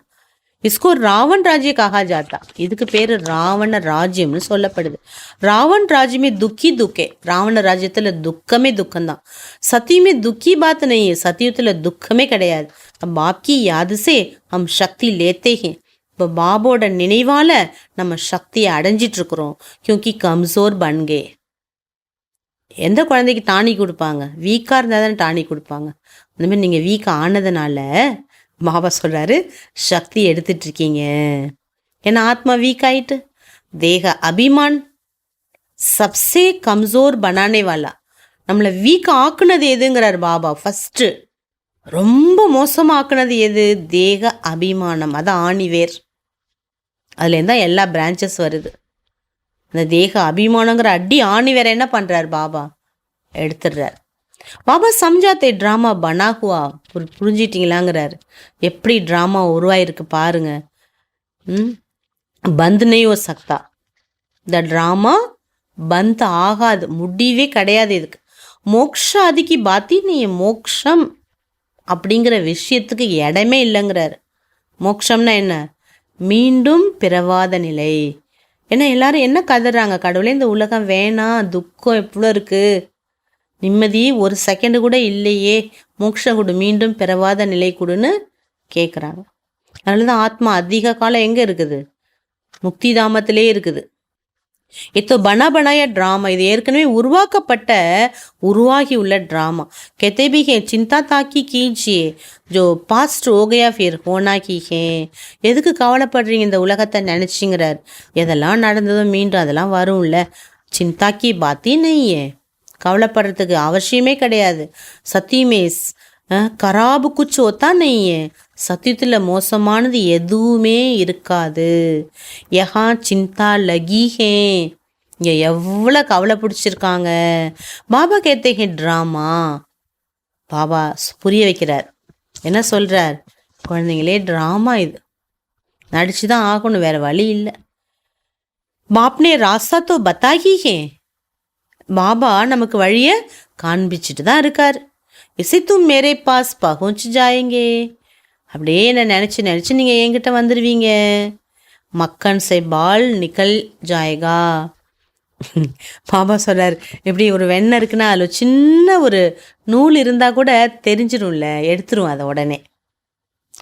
इसको रावण राज्य कहा जाता, இதுக்கு பேரு ராவண ராஜ்யம்னு சொல்லப்படுது. ராவண் ராஜ்யமே துக்கி துக்கே, ராவண ராஜ்யத்துல துக்கமே துக்கம்தான். சத்தியமே துக்கி பாத் நஹி, சத்தியத்துல துக்கமே கிடையாது. பாப்கி யாதுசே ஹம் சக்தி லேத்தே ஹே, இப்போ பாபோட நினைவால நம்ம சக்தியை அடைஞ்சிட்டு இருக்கிறோம். கியூங்கி கம்சோர் பன்கே. எந்த குழந்தைக்கு டானி கொடுப்பாங்க? வீக்காக இருந்தால் தானே டானி கொடுப்பாங்க. அந்த மாதிரி நீங்கள் வீக் ஆனதுனால பாபா சொல்கிறாரு சக்தி எடுத்துட்டு இருக்கீங்க. ஏன்னா ஆத்மா வீக் ஆயிட்டு. தேக அபிமான் சப்சே கம்சோர் பனானே வாலா, நம்மளை வீக் ஆக்குனது எதுங்கிறார் பாபா. ஃபஸ்ட்டு ரொம்ப மோசமாக ஆக்குனது எது? தேக அபிமானம். அது ஆணிவேர். அதுலேருந்து தான் எல்லா பிரான்ச்சஸ் வருது. அந்த தேக அபிமானங்கிற அடி ஆணிவேர் என்ன பண்ணுறார் பாபா? எடுத்துடுறார். பாபா சம்ஜாத்தே ட்ராமா பனாகுவா, புரிஞ்சிட்டிங்களாங்கிறாரு. எப்படி ட்ராமா உருவாயிருக்கு பாருங்க. பந்த் நெய் ஓ சக்தா, இந்த ட்ராமா பந்த் ஆகாது, முடிவே கிடையாது இதுக்கு. மோக்ஷ அதிக்கு பாத்தி நீ மோக்ஷம் அப்படிங்கிற விஷயத்துக்கு இடமே இல்லைங்கிறாரு. மோக்ஷம்னா என்ன? மீண்டும் பிறவாத நிலை. ஏன்னா எல்லாரும் என்ன கதறாங்க, கடவுளே இந்த உலகம் வேணாம், துக்கம் எவ்வளோ இருக்குது, நிம்மதி ஒரு செகண்டு கூட இல்லையே, மோட்சம் கொடு, மீண்டும் பிறவாத நிலை கொடுன்னு கேட்குறாங்க. அதனால தான் ஆத்மா அதிக காலம் எங்கே இருக்குது? முக்தி தாமத்திலே இருக்குது. இப்போ பனாய ட்ராமா, இது ஏற்கனவே உருவாகி உள்ள ட்ராமா. கெத்தே ஹே சிந்தா தாக்கி கீஜியே ஜோ பாஸ்ட் ஓகையா ஃபிர் ஹோனா கி ஹே. எதுக்கு கவலைப்படுறீங்க? இந்த உலகத்தை நினச்சிங்கிறார். எதெல்லாம் நடந்ததோ மீண்டும் அதெல்லாம் வரும்ல. சிந்தாக்கி பாத்தி நெய்யே, கவலைப்படுறதுக்கு அவசியமே கிடையாது. சத்தியமேஸ் கராபு குச்சு ஒத்தா நெய்யே, சத்தியத்தில் மோசமானது எதுவுமே இருக்காது. யஹா சிந்தா லகிஹே, இங்கே எவ்வளோ கவலை பிடிச்சிருக்காங்க. பாபா கேத்தே ட்ராமா, பாபா புரிய வைக்கிறார். என்ன சொல்கிறார்? குழந்தைங்களே, ட்ராமா இது, நடிச்சு தான் ஆகணும், வேறு வழி இல்லை. பாப்னே ராஸ்தா தோ பத்தாஹி, பாபா நமக்கு வழியை காண்பிச்சுட்டு தான் இருக்கார். இசை தும் மேரே பாஸ் பகுஞ்ச் ஜாயேங்கே, அப்படியே என்ன நினச்சி நீங்கள் என்கிட்ட வந்துடுவீங்க. மக்கன் சே பால் நிக்கல் ஜாயேகா. பாபா சொல்கிறார், எப்படி ஒரு வெண்ணெய் இருக்குன்னா அதில் சின்ன ஒரு நூல் இருந்தால் கூட தெரிஞ்சிடும்ல, எடுத்துரும் அதை உடனே.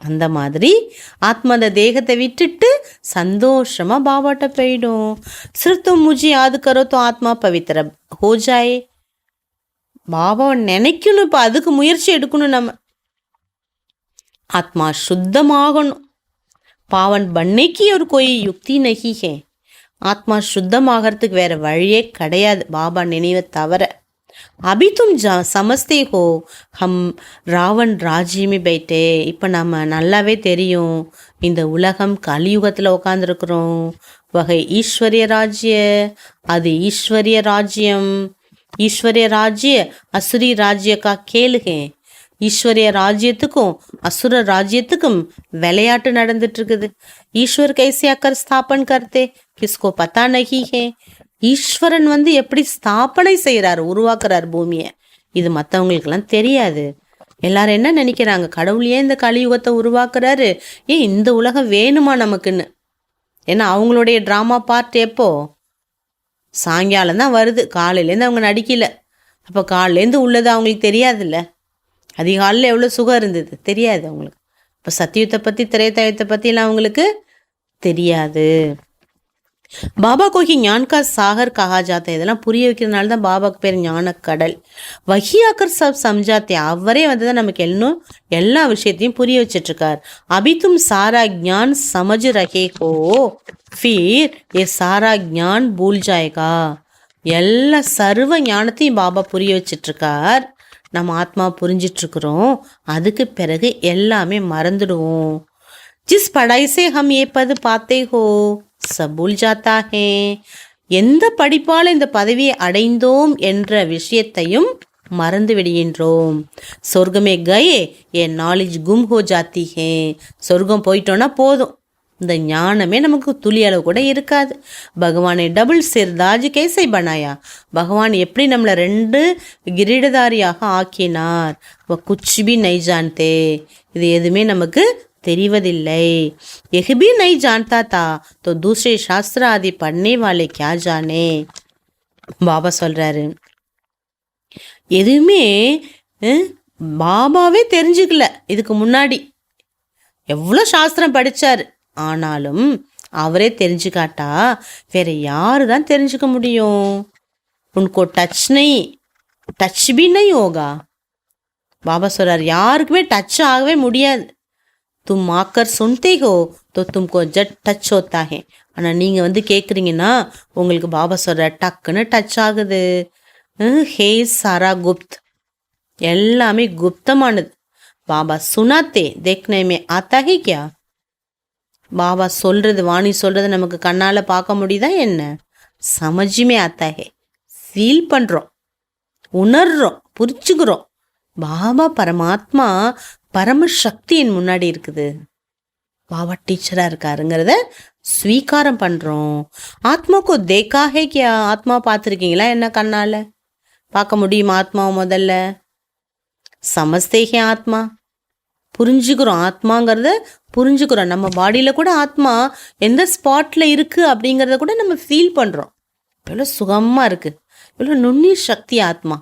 அந்த மாதிரி ஆத்மா அந்த தேகத்தை விட்டுட்டு சந்தோஷமாக பாபாட்ட போயிடும். சிறுத்தும் முஜி யாது கரோ தோ ஆத்மா பவித்திர ஹோ ஜாயே. பாபாவை நினைக்கணும், இப்போ அதுக்கு முயற்சி எடுக்கணும். நம்ம ஆத்மா சுத்தமாகணும். பாவன் பண்ணைக்கு ஒரு கோய் யுக்தி நகி ஹே. ஆத்மா சுத்தமாகறதுக்கு வேற வழியே கிடையாது பாபா நினைவை தவிர. அபி தும் சமஸ்தே ஹோ ஹம் ராவன் ராஜ்யமே பைட்டே. இப்போ நம்ம நல்லாவே தெரியும், இந்த உலகம் கலியுகத்தில் உட்காந்துருக்குறோம். வகை ஈஸ்வரிய ராஜ்ய, அது ஈஸ்வரிய ராஜ்யம். ஈஸ்வரிய ராஜ்ய அசுரி ராஜ்ய கா கேளுகே. ஈஸ்வரிய ராஜ்யத்துக்கும் அசுர ராஜ்யத்துக்கும் விளையாட்டு நடந்துட்டு இருக்குது. ஈஸ்வர் கைசி அக்கர் ஸ்தாபன் கர்த்தே கிஸ்கோ பத்தா நகி ஹே. ஈஸ்வரன் எப்படி ஸ்தாபனை செய்கிறார், உருவாக்குறார் பூமியை, இது மற்றவங்களுக்கெல்லாம் தெரியாது. எல்லாரும் என்ன நினைக்கிறாங்க, கடவுள் ஏன் இந்த கலியுகத்தை உருவாக்குறாரு, ஏன் இந்த உலகம் வேணுமா நமக்குன்னு. ஏன்னா அவங்களுடைய ட்ராமா பார்ட் எப்போ சாயங்காலம் தான் வருது, காலையிலேருந்து அவங்க நடிக்கல. அப்போ காலையிலேருந்து உள்ளது அவங்களுக்கு தெரியாதுல்ல. அதிகாலையில் எவ்வளோ சுகம் இருந்தது தெரியாது அவங்களுக்கு. இப்போ சத்தியத்தை பற்றி திரைத்தாயத்தை பற்றிலாம் அவங்களுக்கு தெரியாது. பாபா கோஹி ஞான் கா சாகர் கஹா ஜாத்தா. இதெல்லாம் புரிய வைக்கிறதுனால தான் பாபாக்கு பேர் ஞான கடல். வஹியாக்கர் சப் சம்ஜாத்தே, அவரே தான் நமக்கு எல்லா விஷயத்தையும் புரிய வச்சிட்ருக்கார். அபி தும் சாரா ஜான் சமஜ் ரஹே ஹோ, ஃபிர் ஏ சாரா ஜான் பூல் ஜாயேகா. எல்லா சர்வ ஞானத்தையும் பாபா புரிய வச்சிட்ருக்கார். நம்ம ஆத்மா புரிஞ்சிட்ருக்குறோம், அதுக்கு பிறகு எல்லாமே மறந்துடுவோம். ஜிஸ் படாய் சே ஹம் ஏ பது பாத்தே ஹோ சப் பூல் ஜாத்தா ஹே. எந்த படிப்பால் இந்த பதவியை அடைந்தோம் என்ற விஷயத்தையும் மறந்து விடுகின்றோம். சொர்க்கமே கயே ஏ நாலேஜ் கும் ஹோ ஜாத்தி ஹே. சொர்க்கம் போயிட்டோன்னா போதும், இந்த ஞானமே நமக்கு துளி அளவு கூட இருக்காது. பகவானை டபுள் சிர்தாஜ் கேசை பனாயா. பகவான் எப்படி நம்மளை 2 கிரீடதாரியாக ஆக்கினார். குச்பி நை ஜான்தே, இது எதுவுமே நமக்கு தெரிவதில்லை. எஹ்பி நை ஜான்தா தா தோ தூசரே சாஸ்திர ஆதி பढ़ने वाले क्या जाने. பாபா சொல்றாரு, எதுவுமே பாபாவே தெரிஞ்சுக்கல இதுக்கு முன்னாடி. எவ்வளோ சாஸ்திரம் படித்தார், ஆனாலும் அவரே தெரிஞ்சுக்காட்டா வேற யாரு தான் தெரிஞ்சுக்க முடியும். உனக்கோ டச் பி நை ஹோகா. பாபா சொல்றார், யாருக்குமே டச் ஆகவே முடியாது. தும் ஆக்கர் சுன்தே ஹோ தோ தும்கோ ஜட் டச் ஹோத்தா ஹே. ஆனால் நீங்கள் கேட்குறீங்கன்னா உங்களுக்கு பாபா சொல்ற டக்குன்னு டச் ஆகுது. ஹே சாரா குப்த், எல்லாமே குப்தமானது. பாபா சுனாத்தே தேக்னே மே ஆத்தா ஹே கியா. பாபா சொல்றது, வாணி சொல்றது நமக்கு கண்ணால் பார்க்க முடியுதா என்ன? சமஜ்மே ஆத்தா ஹே, ஃபீல் பண்ணுறோம், உணர்றோம், புரிச்சுக்கிறோம். பாபா பரமாத்மா பரமசக்தியின் முன்னாடி இருக்குது. பாபா டீச்சராக இருக்காருங்கிறத ஸ்வீகாரம் பண்ணுறோம். ஆத்மாக்கோ தேக்கா ஹே கியா. ஆத்மா பார்த்துருக்கீங்களா என்ன கண்ணால்? பார்க்க முடியுமா ஆத்மாவை? முதல்ல சமஸ்தே ஹே ஆத்மா, புரிஞ்சுக்கிறோம். ஆத்மாங்கிறத புரிஞ்சுக்கிறோம். நம்ம பாடியில் கூட ஆத்மா எந்த ஸ்பாட்டில் இருக்குது அப்படிங்கிறத கூட நம்ம ஃபீல் பண்ணுறோம். எவ்வளோ சுகமாக இருக்குது, எவ்வளோ நுண்ணிய சக்தி ஆத்மா.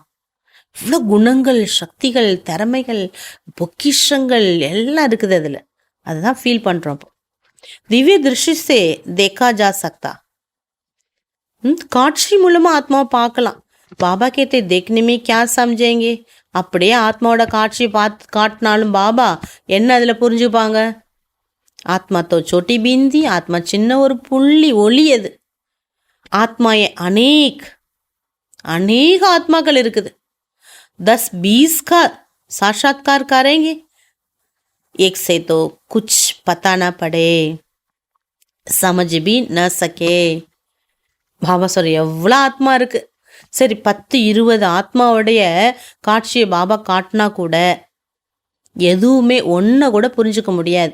இவ்வளோ குணங்கள், சக்திகள், திறமைகள், பொக்கிஷங்கள் எல்லாம் இருக்குது அதில். அதுதான் ஃபீல் பண்ணுறோம். இப்போ திவ்ய திருஷ்டிசே தேக்கா ஜா சக்தா. காட்சி மூலமாக ஆத்மாவை பார்க்கலாம். பாபா கேட்டே தேக்னமே கியா சம்ஜேங்கே. அப்படியே ஆத்மாவோட காட்சி காட்டினாலும் பாபா என்ன அதில் புரிஞ்சுப்பாங்க? ஆத்மா தோ சோட்டி பிந்தி, ஆத்மா சின்ன ஒரு புள்ளி ஒளி. அது ஆத்மாயே அநேக், अनेक आत्माக்கள் இருக்குது. 10-20 का साक्षात्कार करेंगे, एक से तो कुछ पता ना पड़े, समझ भी न सके. பாபா சொல்ற எவ்வளோ ஆத்மா இருக்கு. சரி 10-20 ஆத்மாவுடைய காட்சியை பாபா காட்டினா கூட எதுவுமே ஒன்றை கூட புரிஞ்சுக்க முடியாது.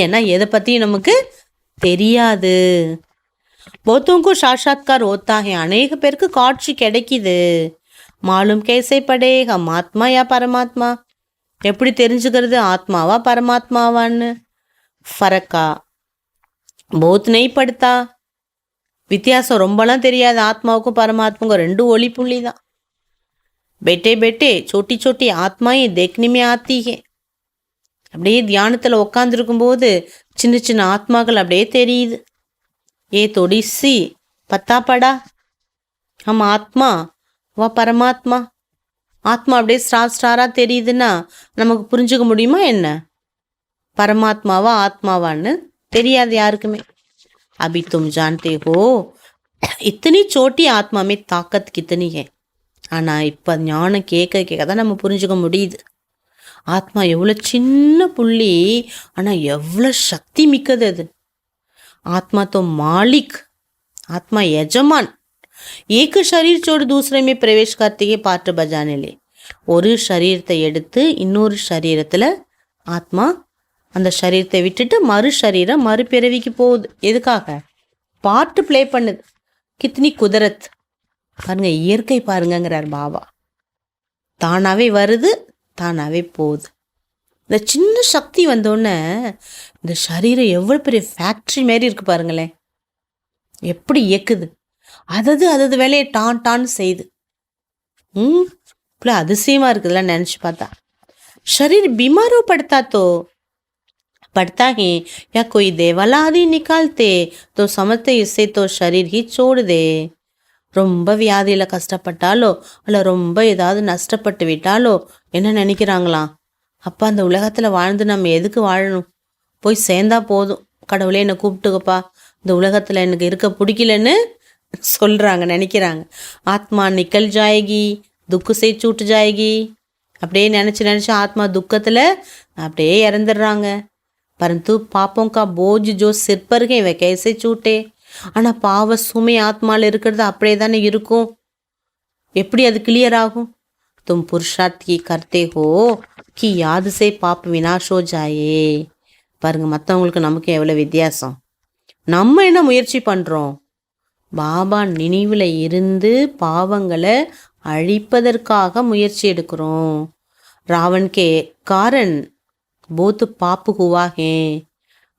ஏன்னா எதை பற்றியும் நமக்கு தெரியாது. बहुतों साक्षात्कार होता है, अनेक பேருக்கு காட்சி கிடைக்குது. மாலும் कैसे पड़े हम आत्मा या परमात्मा, எப்படி தெரிஞ்சுக்கிறது ஆத்மாவா பரமாத்மாவான்னு? ஃபரக்கா बहुत नहीं पड़ता, வித்தியாசம் ரொம்பலாம் தெரியாது. ஆத்மாவுக்கும் பரமாத்மாவுக்கும் ரெண்டு ஒளி புள்ளி தான். बेटे बेटे छोटी छोटी आत्माएं देखने में आती है, அப்படியே தியானத்தில் உட்காந்துருக்கும்போது சின்ன சின்ன ஆத்மாக்கள் அப்படியே தெரியுது. ஏ தொடிசி பத்தா படா ஹம் ஆத்மா வா பரமாத்மா. ஆத்மா அப்படியே ஸ்டாராக தெரியுதுன்னா நமக்கு புரிஞ்சுக்க முடியுமா என்ன? பரமாத்மாவா ஆத்மாவான்னு தெரியாது யாருக்குமே. अभी तुम जानते हो इतनी छोटी आत्मा में ताकत कितनी है. ஆனால் இப்போ ஞானம் கேட்க தான் நம்ம புரிஞ்சுக்க முடியுது. ஆத்மா எவ்வளோ சின்ன புள்ளி, ஆனால் எவ்வளோ சக்தி மிக்கது அது. आत्मा तो मालिक, आत्मा यजमान. एक शरीर छोड़ दूसरे में प्रवेश करते हैं पाठ बजाने ले. ஒரு சரீரத்தை எடுத்து இன்னொரு சரீரத்தில் ஆத்மா அந்த சரீரத்தை விட்டுட்டு மறு சரீரம் மறுபிறவிக்கு போகுது. எதுக்காக? பாட்டு ப்ளே பண்ணுது. கித்னி குதிரத் பாருங்க, இயற்கை பாருங்கங்கிறார் பாபா. தானாகவே வருது, தானாகவே போகுது. இந்த சின்ன சக்தி வந்தோடனே இந்த சரீரம் எவ்வளோ பெரிய ஃபேக்ட்ரி மாரி இருக்குது பாருங்களேன். எப்படி இயக்குது, அதது வேலையை டான்னு செய்யுது. இப்படி அதிசயமாக இருக்குதுல்ல நினச்சி பார்த்தா. शरीर बीमारों पड़ता तो पड़ता है या कोई देवाला आदि निकालते तो समझते इससे तो शरीर ही छोड़ दे. ரொம்ப வியாதியில் கஷ்டப்பட்டாலோ இல்லை ரொம்ப ஏதாவது நஷ்டப்பட்டு விட்டாலோ என்ன நினைக்கிறாங்களாம், அப்பா அந்த உலகத்தில் வாழ்ந்து நம்ம எதுக்கு வாழணும், போய் சேர்ந்தா போதும், கடவுளே என்னை கூப்பிட்டுக்கப்பா, இந்த உலகத்தில் எனக்கு இருக்க பிடிக்கலன்னு சொல்கிறாங்க, நினைக்கிறாங்க. ஆத்மா நிக்கல் ஜாயகி துக்கு சூட்டு ஜாயகி அப்படியே நினச்சி ஆத்மா துக்கத்தில் அப்படியே இறந்துடுறாங்க. परंतु पापों का बोझ जो सिर पर है वह कैसे छूटे. ஆனால் பாவ சுமை ஆத்மாவில் இருக்கிறது அப்படியே தானே இருக்கும், எப்படி அது கிளியர் ஆகும்? तुम पुरुषार्थ की करते हो कि याद से पाप विनाश हो जाए. பாருங்க, மற்றவங்களுக்கு நமக்கு எவ்வளோ வித்தியாசம். நம்ம என்ன முயற்சி பண்ணுறோம்? பாபா நினைவில் இருந்து பாவங்களை அழிப்பதற்காக முயற்சி எடுக்கிறோம். ராவன் கே காரன் போத்து பாப்பு ஹுவாகே,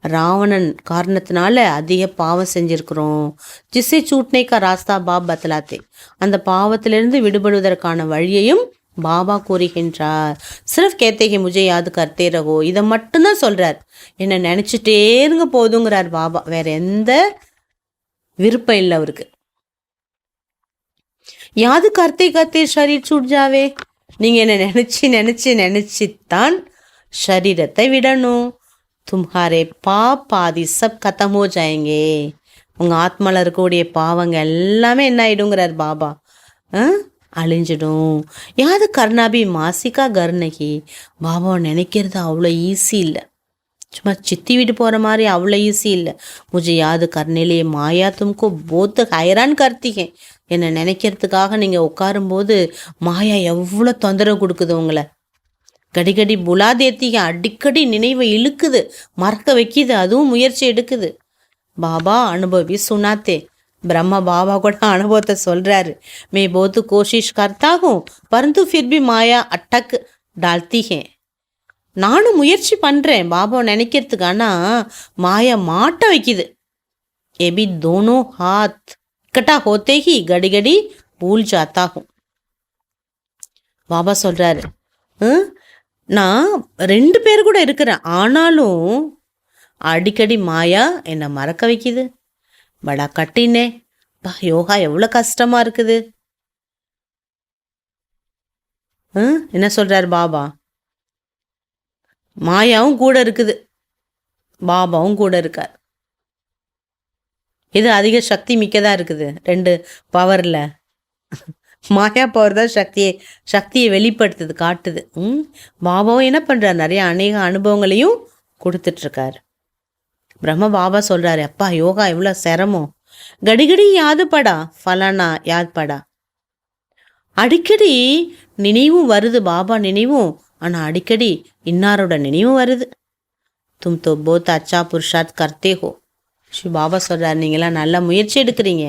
ராவணன் காரணத்தினால அதிக பாவம் செஞ்சிருக்கிறோம். ஜிஸ்ஸே சூட்னேக்கா ராஸ்தா பாப் பத்தலாத்தே, அந்த பாவத்திலிருந்து விடுபடுவதற்கான வழியையும் பாபா கூறுகின்றார். சிர்ஃப் கேத்தேகே முஜே யாது கர்த்தே ரகோ, இதை மட்டும்தான் சொல்கிறார். என்னை நினச்சிட்டே இருங்க போதுங்கிறார் பாபா, வேற எந்த விருப்பம் இல்லை அவருக்கு. யாது கர்த்தே கர்த்தே ஷரீர் சூட் ஜாவே, நீங்கள் என்னை நினச்சித்தான் ஷரீரத்தை விடணும். தும்ஹாரே பாப் ஆதி சப் கத்தம் ஹோ ஜாயங்கே, உங்கள் ஆத்மாவில் இருக்கக்கூடிய பாவங்கள் எல்லாமே என்ன ஆகிடுங்கிறார் பாபா, அழிஞ்சிடும். யாது கர்ணாபி மாசிக்கா கர்ணகி, பாபாவை நினைக்கிறது அவ்வளோ ஈஸி இல்லை, சும்மா சித்தி விட்டு போகிற மாதிரி அவ்வளோ ஈஸி இல்லை. முझे याद करने लिए माया तुमको बहुत हैरान करती है. என்னை நினைக்கிறதுக்காக நீங்கள் உட்காரும்போது மாயா எவ்வளோ தொந்தரவு கொடுக்குது உங்களை. கடிக்கடி புலா தேத்திக, அடிக்கடி நினைவை இழுக்குது, மறக்க வைக்கிது, அதுவும் முயற்சி எடுக்குது. பாபா அனுபவி சுனாத்தே, பிரம்மா பாபா கூட அனுபவத்தை சொல்கிறாரு. மே போத்து கோஷிஷ் கர்த்தாகும் பரந்து ஃபிர் பி மாயா அட்டக் டால்த்தி ஹே. நானும் முயற்சி பண்ணுறேன் பாபாவை நினைக்கிறதுக்கு, ஆனால் மாயா மாட்ட வைக்குது. எபி தோனோ ஹாத் இக்கட்டா ஹோத்தே ஹி கடி கடி பூல் ஜாத்தா ஹூம். பாபா சொல்கிறாரு, நான் 2 பேர் கூட இருக்கிறேன், ஆனாலும் அடிக்கடி மாயா என்னை மறக்க வைக்குது. படா கட்டினே பா, யோகா எவ்வளோ கஷ்டமாக இருக்குது. என்ன சொல்கிறார் பாபா? மாயாவும் கூட இருக்குது, பாபாவும் கூட இருக்கார். இது அதிக சக்தி மிக்கதாக இருக்குது 2 பவரில். மாயா பவர் தான் சக்தியை வெளிப்படுத்துது, காட்டுது. பாபாவும் என்ன பண்ணுறார், நிறைய அநேக அனுபவங்களையும் கொடுத்துட்ருக்காரு. பிரம்ம பாபா சொல்கிறாரு, அப்பா யோகா எவ்வளோ சிரமம், கடிகடி யாது படா ஃபலானா யாத் படா. அடிக்கடி நினைவும் வருது, பாபா நினைவும், ஆனால் அடிக்கடி இன்னாரோட நினைவும் வருது. தும் தோ போத் அச்சா புருஷார்த் கர்த்தே ஹோ. ஸ்ரீ பாபா சொல்கிறார், நீங்களாம் நல்ல முயற்சி எடுக்கிறீங்க.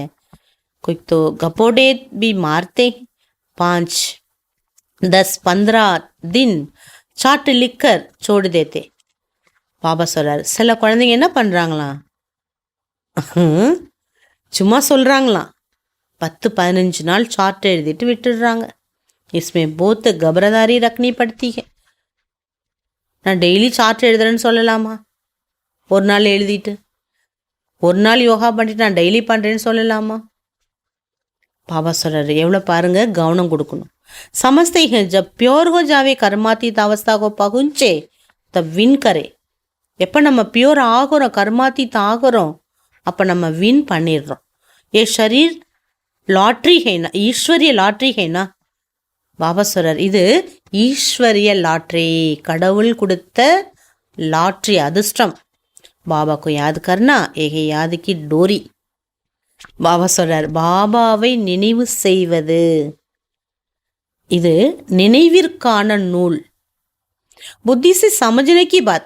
कोई तो गपोड़े भी मारते 5, 10, 15 दिन சாட் லிக்கர் சோடு தேத்தே. பாபா சொல்கிறார், சில குழந்தைங்க என்ன பண்ணுறாங்களாம், சும்மா சொல்கிறாங்களாம், 10-15 நாள் சார்ட் எழுதிட்டு விட்டுடுறாங்க. इसमें बहुत घबरादारी रखनी पड़ती है. நான் டெய்லி சார்ட் எழுதுறேன்னு சொல்லலாமா? ஒரு நாள் எழுதிட்டு ஒரு நாள் யோகா பண்ணிட்டு நான் டெய்லி பண்ணுறேன்னு சொல்லலாமா? பாபா சொல்கிறாரு, எவ்வளோ பாருங்க, கவனம் கொடுக்கணும். समझते हैं जब प्योर हो जावे कर्मातीत अवस्था को पहुँचे तब विन करे. எப்போ நம்ம பியூர் ஆகிறோம், கர்மாத்தீத் ஆகிறோம், அப்போ நம்ம வின் பண்ணிடுறோம். ஏ ஷரீர் லாட்ரி ஹேனா, ஈஸ்வரிய லாட்ரி ஹேனா. பாபா சொல்கிறார், இது ஈஸ்வரிய லாட்ரி, கடவுள் கொடுத்த லாட்ரி, அதிர்ஷ்டம். பாபாக்கு யாத் கர்னா ஏகே யாதுக்கு டோரி. பாபா சொல்கிறார், பாபாவை நினைவு செய்வது இது நினைவிற்கான நூல். புத்தி से समझने की बात,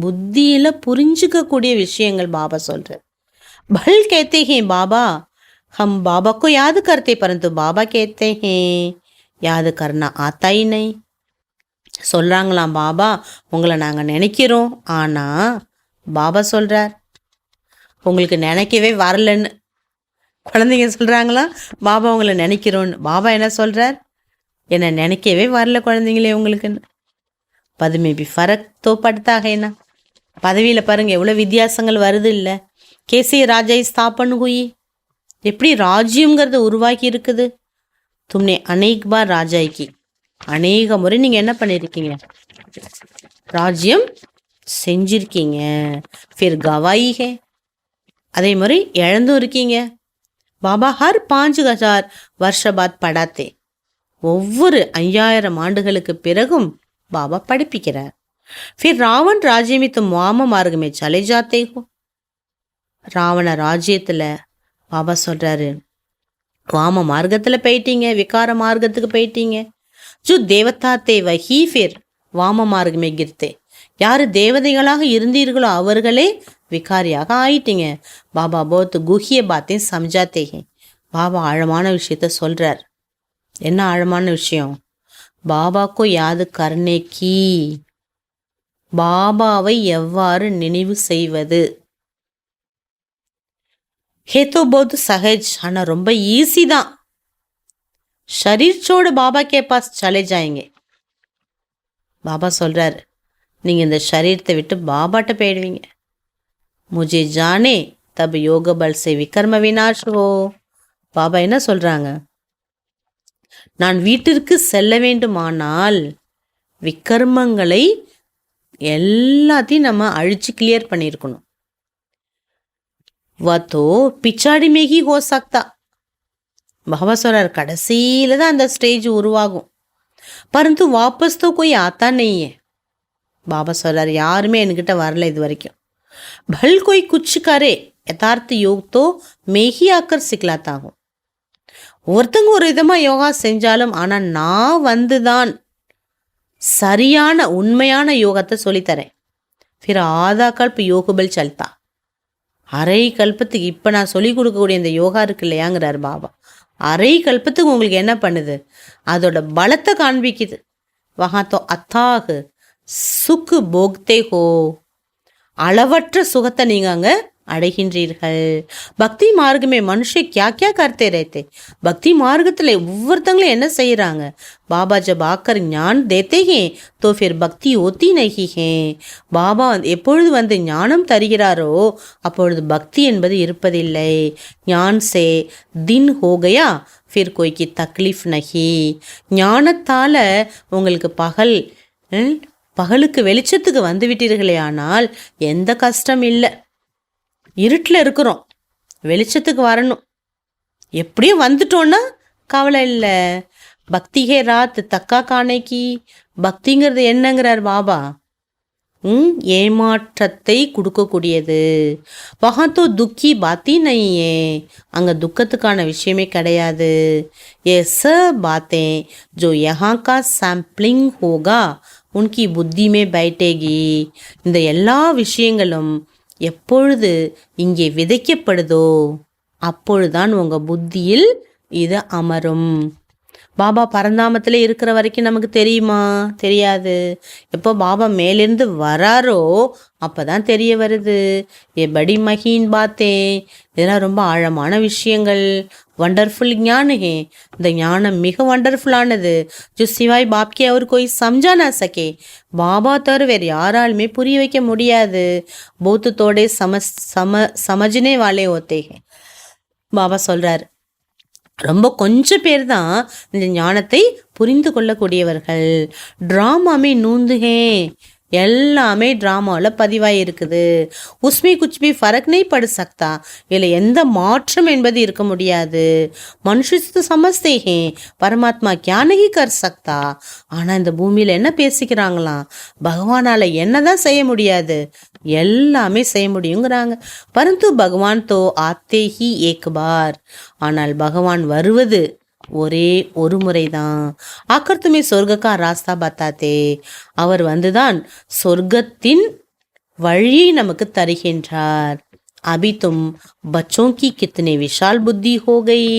புத்தியில் புரிஞ்சுக்கக்கூடிய விஷயங்கள் பாபா சொல்கிறார். பல் कहते हैं बाबा हम बाबा को याद करते परंतु बाबा कहते हैं याद करना आता ही नहीं. சொல்கிறாங்களாம், பாபா உங்களை நாங்கள் நினைக்கிறோம், ஆனால் பாபா சொல்கிறார் உங்களுக்கு நினைக்கவே வரலன்னு. குழந்தைங்க சொல்கிறாங்களா, பாபா உங்களை நினைக்கிறோன்னு. பாபா என்ன சொல்கிறார், என்னை நினைக்கவே வரல குழந்தைங்களே உங்களுக்குன்னு. பதுமே பி ஃபரக் தோ படுத்தாக என்ன. பதவியில் பாருங்கள் எவ்வளோ வித்தியாசங்கள் வருது இல்லை. கேசி ராஜாய் ஸ்தாபன் ஹுயி, எப்படி ராஜ்யங்கிறத உருவாக்கி இருக்குது. தும்னே அநேக் பார் ராஜாய்க்கு, அநேக முறை நீங்கள் என்ன பண்ணியிருக்கீங்க, ராஜ்யம் செஞ்சிருக்கீங்க. ஃபிர் கவாயி ஹே, அதே மாதிரி இழந்தும் இருக்கீங்க. பாபா ஹர் 5000 வருஷ பாத் படாத்தே, ஒவ்வொரு 5000 ஆண்டுகளுக்கு பிறகும் பாபா படிப்பிக்கிறார். ஃபிர் ராவன் ராஜ்யமே தும் வாம மார்க்கமே சலே ஜாத்தே ஹோ. ராவண ராஜ்யத்தில் பாபா சொல்கிறாரு, வாம மார்க்கத்தில் போயிட்டீங்க, விகார மார்க்கத்துக்கு போயிட்டீங்க. ஜோ தேவதா தேவ ஹீ ஃபிர் வாம மார்க்கமே கிர்த்தே, யார் தேவதைகளாக இருந்தீர்களோ அவர்களே விகாரியாக ஆயிட்டீங்க. பாபா போத் குஹிய பாத்தையும் சம்ஜாத்தேங்க. பாபா ஆழமான விஷயத்த சொல்கிறார். என்ன ஆழமான விஷயம், பாபாக்கோ யாது கர்னேக்கி, பாபாவை எவ்வாறு நினைவு செய்வது. ஹேத்தோ போத் சஹஜ், ஆனால் ரொம்ப ஈஸி தான். ஷரீர் சோடு பாபா கே பாஸ் சலே ஜாயங்க. பாபா சொல்கிறார், நீங்கள் இந்த ஷரீரத்தை விட்டு பாபாட்ட போயிடுவீங்க. முஜே ஜானே தப் யோக பல் சே விக்ரம வினாஷ் ஹோ. பாபா என்ன சொல்கிறாங்க, நான் வீட்டிற்கு செல்ல வேண்டுமானால் விக்கர்மங்களை எல்லாத்தையும் நம்ம அழிச்சு கிளியர் பண்ணியிருக்கணும். வத்தோ பிச்சாடி மேகி ஹோ சக்தா. பாபா சொல்கிறார், கடைசியில் தான் அந்த ஸ்டேஜ் உருவாகும். பரந்து வாபஸ் தோ கோய் ஆத்தா நெய்யே. பாபா சொல்கிறார், யாருமே என்கிட்ட வரல இது வரைக்கும். பல் கோய் குச் கரே யதார்த்த யோக் தோ மேஹி ஆக்கர் சிக்கலாத்தாகும். ஒருத்தங்க ஒரு விதமாக யோகா செஞ்சாலும், ஆனால் நான் வந்து தான் சரியான உண்மையான யோகத்தை சொல்லித்தரேன். ஃபிர் ஆதா கல்ப் யோகபல் சல்தா. அரை கல்பத்துக்கு இப்போ நான் சொல்லிக் கொடுக்கக்கூடிய இந்த யோகா இருக்கு இல்லையாங்கிறார் பாபா. அரை கல்பத்துக்கு உங்களுக்கு என்ன பண்ணுது, அதோட பலத்தை காண்பிக்குது. வகாத்தோ அத்தாக சுக்கு போக்தே ஹோ, அளவற்ற சுகத்தை நீங்கள் அங்கே அடைகின்றீர்கள். பக்தி மார்க்கமே மனுஷே கியா கியா கர்த்தே ரேத்தே. பக்தி மார்க்கத்தில் ஒவ்வொருத்தங்களும் என்ன செய்கிறாங்க, பாபா ஜப் ஆக்கர் ஞான் தேத்தே ஹே தோ ஃபிர் பக்தி ஓத்தி நஹி ஹே. பாபா எப்பொழுது வந்து ஞானம் தருகிறாரோ அப்பொழுது பக்தி என்பது இருப்பதில்லை. ஞான் சே தின் ஹோகையா ஃபிர் கோய்க்கு தக்லீஃப் நஹி. ஞானத்தால் உங்களுக்கு பகலுக்கு வெளிச்சத்துக்கு வந்து விட்டீர்களே ஆனால் எந்த கஷ்டம் இல்லை. இருட்டில் இருக்கிறோம், வெளிச்சத்துக்கு வரணும். எப்படியும் வந்துட்டோன்னா கவலை இல்லை. பக்திகே ராத் தக்கா காணைக்கி, பக்திங்கிறது என்னங்கிறார் பாபா? ஏமாற்றத்தை கொடுக்கக்கூடியது. வஹாத்தோ துக்கி பாத்தி நையே, அங்கே துக்கத்துக்கான விஷயமே கிடையாது. ஏ ச பாத்தே ஜோ யஹா கா சாம்பிளிங் ஹோகா உன்கி புத்தி மே பைட்டேகி, இந்த எல்லா விஷயங்களும் எப்பொழுது இங்கே விதைக்கப்படுதோ அப்பொழுதுதான் உங்கள் புத்தியில் இது அமரும். பாபா பரந்தாமத்தில் இருக்கிற வரைக்கும் நமக்கு தெரியுமா? தெரியாது. எப்போ பாபா மேலிருந்து வராரோ அப்போ தான் தெரிய வருது. ஏ படி மஹீன் பார்த்தேன், இதெல்லாம் ரொம்ப ஆழமான விஷயங்கள். வண்டர்ஃபுல் ஞானே, இந்த ஞானம் மிக வண்டர்ஃபுல்லானது. ஜோ சிவாய் பாப்கே அவர் கோய் சம்ஜா நா சகே, பாபா தவிர வேறு யாராலுமே புரிய வைக்க முடியாது. பௌத்தத்தோட சமஜ்னே வாலே ஓத்தே. பாபா சொல்கிறார், ரொம்ப கொஞ்சம் பேர் தான் இந்த ஞானத்தை புரிந்து கொள்ளக்கூடியவர்கள். ட்ராமாமே நூந்துகே, எல்லாமே ட்ராமாவில் பதிவாகி இருக்குது. உஸ்மே குச் பி ஃபரக் நை படு சக்தா, இதில் எந்த மாற்றம் என்பது இருக்க முடியாது. மனுஷத்து சமஸ்தேகே பரமாத்மா கியா நகி கர் சக்தா, ஆனால் இந்த பூமியில் என்ன பேசிக்கிறாங்களாம், பகவானால் என்ன தான் செய்ய முடியாது, எல்லாமே செய்ய முடியுங்கிறாங்க. பரந்து பகவான் தோ ஆத்தே ஹி ஏக் பார், ஆனால் பகவான் வருவது ஒரே ஒரு முறைதான். ஆக்கர் துமே சொர்க்கா ராஸ்தா பத்தாத்தே, அவர் வந்துதான் சொர்க்கத்தின் வழியை நமக்கு தருகின்றார். அபி தும் பச்சோं की कितने விஷால் புத்தி हो गई.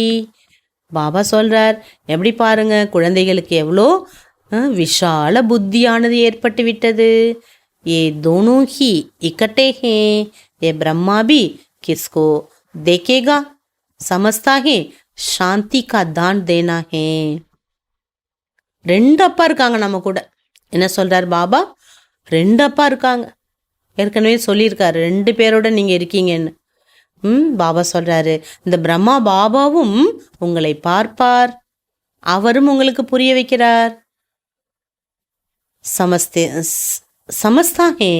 பாபா சொல்றார், எப்படி பாருங்க, குழந்தைகளுக்கு எவ்வளோ விஷால புத்தியானது ஏற்பட்டு விட்டது. ये दोनों ही इकट्ठे हैं, ये ब्रह्मा भी किसको देखेगा, समझता है சாந்தி கா தான் தேனா ஹே. ரெண்டு அப்பா இருக்காங்க நம்ம கூட. என்ன சொல்றார் பாபா? ரெண்டு அப்பா இருக்காங்க. ஏற்கனவே சொல்லியிருக்காரு 2 பேரோட நீங்கள் இருக்கீங்கன்னு. பாபா சொல்றாரு, இந்த பிரம்மா பாபாவும் உங்களை பார்ப்பார், அவரும் உங்களுக்கு புரிய வைக்கிறார். சமஸ்தா ஹே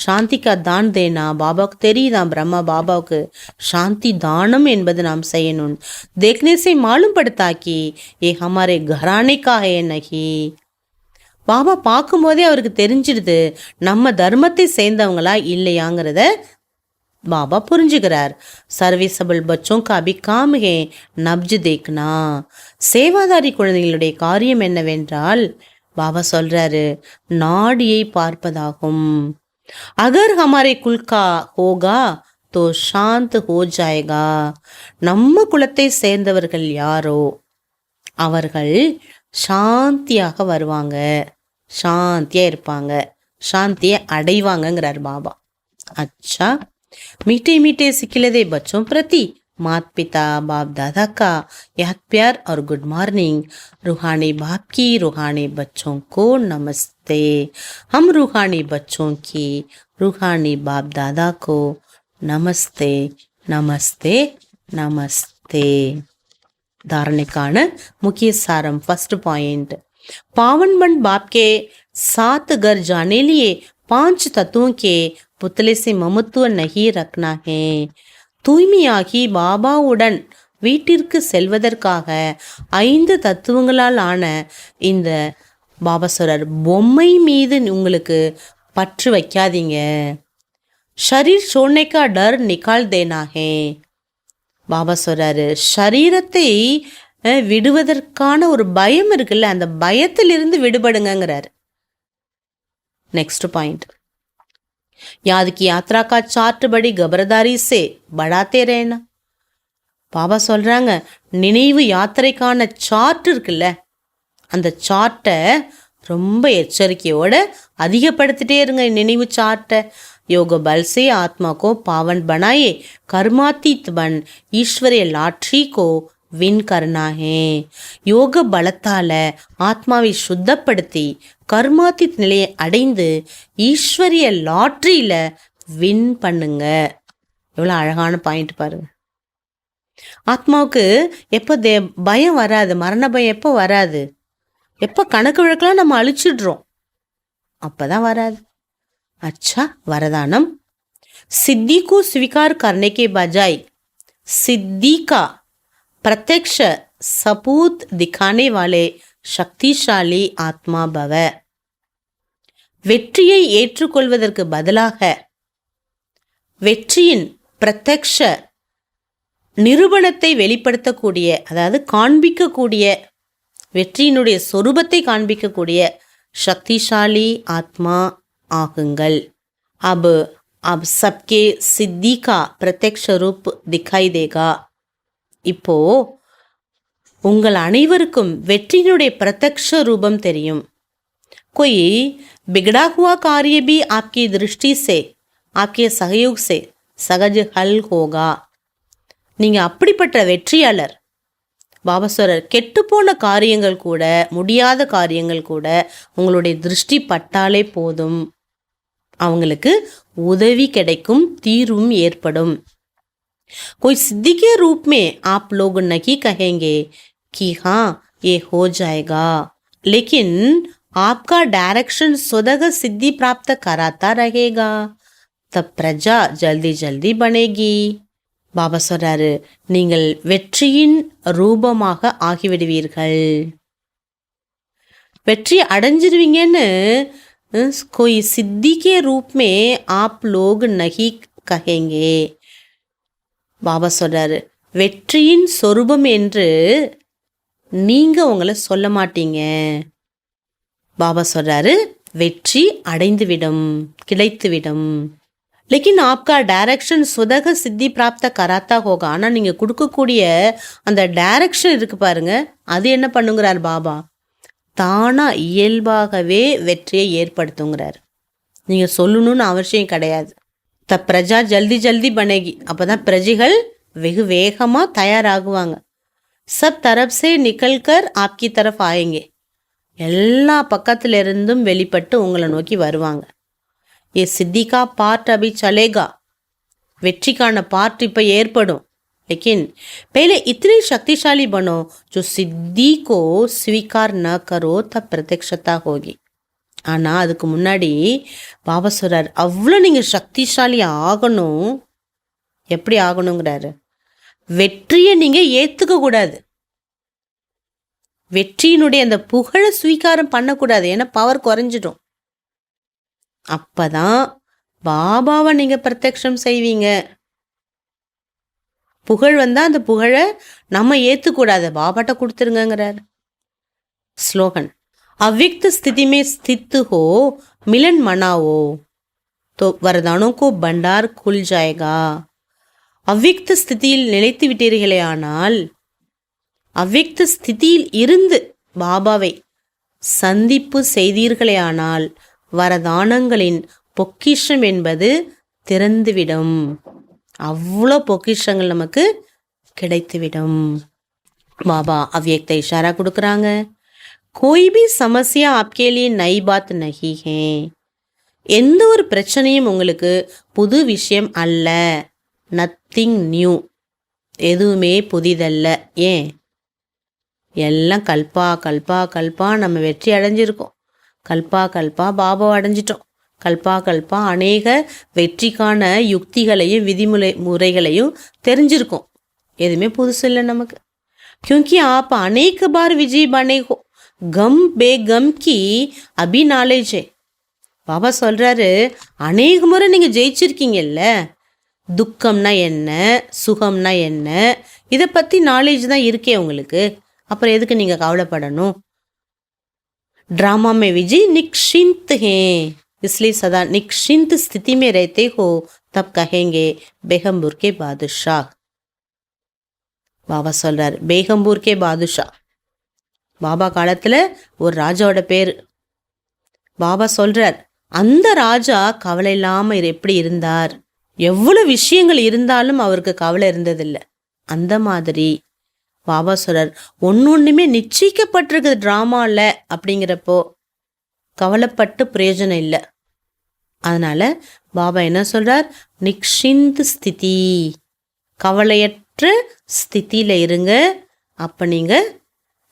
சாந்தி கா தான் தேனா, பாபாவுக்கு தெரியுதான், பிரம்மா பாபாவுக்கு சாந்தி தானம் என்பது நாம் செய்யணும். தேக்னே சே மாலும் படுத்தாக்கி ஏ ஹமாரே கரானே கா ஹே நகி, பாபா பார்க்கும்போதே அவருக்கு தெரிஞ்சிடுது நம்ம தர்மத்தை சேர்ந்தவங்களா இல்லையாங்கிறத பாபா புரிஞ்சுக்கிறார். சர்வீசபிள் பச்சோं का भी काम है नब्ज देखना, சேவாதாரி குழந்தைகளுடைய காரியம் என்னவென்றால், பாபா சொல்றாரு, நாடியை பார்ப்பதாகும். அகர் ஹமாரே குல்கா ஹோகா தோ சாந்த் ஹோ ஜாயேகா, நம்ம குலத்தை சேர்ந்தவர்கள் யாரோ அவர்கள் சாந்தியாக வருவாங்க, சாந்தியா இருப்பாங்க, சாந்தியை அடைவாங்கங்கிறார் பாபா. अच्छा, मीठे मीठे सिखिलदे बच्चों प्रति माता पिता बाप दादा का याद प्यार और गुड मॉर्निंग. रूहानी बाप की रूहानी बच्चों को नमस्ते. हम रूहानी बच्चों की रूहानी बाप दादा को नमस्ते नमस्ते नमस्ते. धारणेकान मुख्य सारम. फर्स्ट पॉइंट, पावन बन बाप के साथ घर जाने लिए 5 तत्वों के पुतले से ममत्व नहीं रखना है. தூய்மையாகி பாபாவுடன் வீட்டிற்கு செல்வதற்காக 5 தத்துவங்களால் ஆன இந்த பாபா சொல்றார், பொம்மை மீது உங்களுக்கு பற்று வைக்காதீங்க. ஷரீர் छोड़ने का डर निकाल देना है. பாபா சொல்றாரு, ஷரீரத்தை விடுவதற்கான ஒரு பயம் இருக்குல்ல, அந்த பயத்திலிருந்து விடுபடுங்கிறார். नेक्स्ट पॉइंट, याद की यात्रा का चार्ट बड़ी गबरदारी से बढ़ाते रहना. பாபா சொல்றாங்க, நினைவு யாத்திரைக்கான சார்ட் இருக்குல்ல, அந்த சார்ட்டை ரொம்ப எச்சரிக்கையோட அதிகப்படுத்திட்டே இருங்க. நினைவு சார்ட்டை योग बल से आत्मा को पावन बनाए, कर्मातीत बन ईश्वरीय लाठी को வின் கர்னா ஹே. யோக பலத்தால ஆத்மாவை சுத்தப்படுத்தி கர்மாத்தித் நிலையை அடைந்து ஈஸ்வரிய லாட்ரியில வின் பண்ணுங்க. எவ்வளோ அழகான பாயிண்ட் பாருங்க. ஆத்மாவுக்கு எப்போ பயம் வராது, மரண பயம் எப்போ வராது, எப்போ கணக்கு வழக்கெல்லாம் நம்ம அழிச்சிடுறோம் அப்பதான் வராது. अच्छा, वरदानम, सिद्धि को स्वीकार करने के बजाय सिद्धि का प्रत्यक्ष சபூத் திக்கானே வாலே சக்திசாலி ஆத்மா பவ. வெற்றியை ஏற்றுக்கொள்வதற்கு பதிலாக வெற்றியின் பிரத்யக்ஷ நிரூபணத்தை வெளிப்படுத்தக்கூடிய, அதாவது காண்பிக்கக்கூடிய, வெற்றியினுடைய சொரூபத்தை காண்பிக்கக்கூடிய சக்திசாலி ஆத்மா ஆகுங்கள். अब सबके सिद्धि का प्रत्यक्ष रूप दिखाई देगा. இப்போ உங்கள் அனைவருக்கும் வெற்றியினுடைய பிரத்யக்ஷ ரூபம் தெரியும். कोई बिगड़ा हुआ कार्य भी आपकी दृष्टि से, आपके सहयोग से सहज हल होगा. நீங்க அப்படிப்பட்ட வெற்றியாளர். பாபா சொல்றார், கெட்டுப்போன காரியங்கள் கூட, முடியாத காரியங்கள் கூட உங்களுடைய திருஷ்டி பட்டாலே போதும், அவங்களுக்கு உதவி கிடைக்கும், தீர்வும் ஏற்படும். कोई सिद्धि के रूप में आप लोग नहीं कहेंगे कि हाँ ये हो जाएगा, लेकिन आपका डायरेक्शन स्वतः सिद्धि प्राप्त कराता रहेगा, तब प्रजा जल्दी जल्दी बनेगी. பாபா சொல்றாரு, நீங்கள் வெற்றியின் ரூபமாக ஆகிவிடுவீர்கள், வெற்றி அடைஞ்சிருவீங்கன்னு. कोई सिद्धि के रूप में आप लोग नहीं कहेंगे. பாபா சொல்றாரு, வெற்றியின் சொரூபம் என்று நீங்க உங்களை சொல்ல மாட்டீங்க. பாபா சொல்றாரு, வெற்றி அடைந்துவிடும், கிடைத்துவிடும். लेकिन आपका डायरेक्शन स्वतः सिद्धि प्राप्त कराता होगा. ஆனால் நீங்கள் கொடுக்கக்கூடிய அந்த டைரக்ஷன் இருக்கு பாருங்க, அது என்ன பண்ணுங்கிறார் பாபா, தானா இயல்பாகவே வெற்றியை ஏற்படுத்துங்கிறார். நீங்கள் சொல்லணும்னு அவசியம் கிடையாது. பிரஜா ஜல்தி ஜல்தி பனேகி, அப்போ தான் பிரஜைகள் வெகு வேகமாக தயாராகுவாங்க. சப் தரப் சே நிக்கல்கர் ஆப்கி தரப் ஆயேங்கே, எல்லா பக்கத்திலிருந்தும் வெளிப்பட்டு உங்களை நோக்கி வருவாங்க. ये सिद्धि का पार्ट अभी चलेगा, வெற்றிக்கான பார்ட் இப்போ ஏற்படும். लेकिन पहले इतनी शक्तिशाली बनो जो सिद्धि को स्वीकार न करो, तब प्रत्यक्षता होगी. ஆனால் அதுக்கு முன்னாடி பாபா சொல்றார், அவ்வளோ நீங்கள் சக்திசாலி ஆகணும். எப்படி ஆகணுங்கிறாரு, வெற்றியை நீங்கள் ஏற்றுக்க கூடாது, வெற்றியினுடைய அந்த புகழை ஸ்வீகாரம் பண்ணக்கூடாது, ஏன்னா பவர் குறைஞ்சிடும். அப்பதான் பாபாவை நீங்க பிரத்யக்ஷம் செய்வீங்க. புகழ் வந்தா அந்த புகழை நம்ம ஏத்துக்கூடாது, பாபாட்ட கொடுத்துருங்கிறார். ஸ்லோகன், अव्यक्त स्थिति में स्थित हो, मिलन मनाओ तो वरदानों को भंडार खुल जाएगा. அவ்வியக்த ஸ்திதியில் நிலைத்து விட்டீர்களே ஆனால், அவ்வியக்த ஸ்திதியில் இருந்து பாபாவை சந்திப்பு செய்தீர்களே ஆனால், வரதானங்களின் பொக்கிஷம் என்பது திறந்துவிடும். அவ்வளோ பொக்கிஷங்கள் நமக்கு கிடைத்துவிடும். பாபா அவ்வியக்த இஷாரா கொடுக்குறாங்க. कोई भी समस्या आपके लिए नई बात नहीं है. எந்த ஒரு பிரச்சனையும் உங்களுக்கு புது விஷயம் அல்ல. நத்திங் நியூ, எதுவுமே புதிதல்ல. ஏன், எல்லாம் கல்பா கல்பா கல்பா நம்ம வெற்றி அடைஞ்சிருக்கோம். கல்பா கல்பா பாபாவை அடைஞ்சிட்டோம். கல்பா கல்பா அநேக வெற்றிக்கான யுக்திகளையும் முறைகளையும் தெரிஞ்சிருக்கோம். எதுவுமே புதுசு இல்லை நமக்கு. क्योंकि आप अनेक बार विजयी बने हो, गम बेगम की अभी नॉलेज है. பாபா சொல்றாரு, அநேக முறை நீங்க ஜெயிச்சிருக்கீங்கல்ல, துக்கம்னா என்ன, சுகம்னா என்ன, இதை பத்தி நாலேஜ் தான் இருக்கே உங்களுக்கு, அப்புறம் எதுக்கு நீங்க கவலைப்படணும். ड्रामा में विजय निश्चिंत हैं, इसलिए सदा निश्चिंत स्थिति में रहते हो, तब कहेंगे बेगमपुर के बादशाह. பாபா சொல்றார், பேகம்பூர் கே பாதுஷா. பாபா காலத்துல ஒரு ராஜாவோட பேரு. பாபா சொல்றார், அந்த ராஜா கவலை இல்லாம எப்படி இருந்தார், எவ்வளவு விஷயங்கள் இருந்தாலும் அவருக்கு கவலை இருந்ததில்லை. அந்த மாதிரி பாபா சொல்றார், ஒன்னொன்னுமே நிச்சயிக்கப்பட்டிருக்கு டிராமால அப்படிங்கிறப்போ கவலைப்பட்டு பிரயோஜனம் இல்லை. அதனால பாபா என்ன சொல்றார், நிக்ஷிந்த் ஸ்திதி, கவலையற்ற ஸ்திதியில இருங்க. அப்ப நீங்க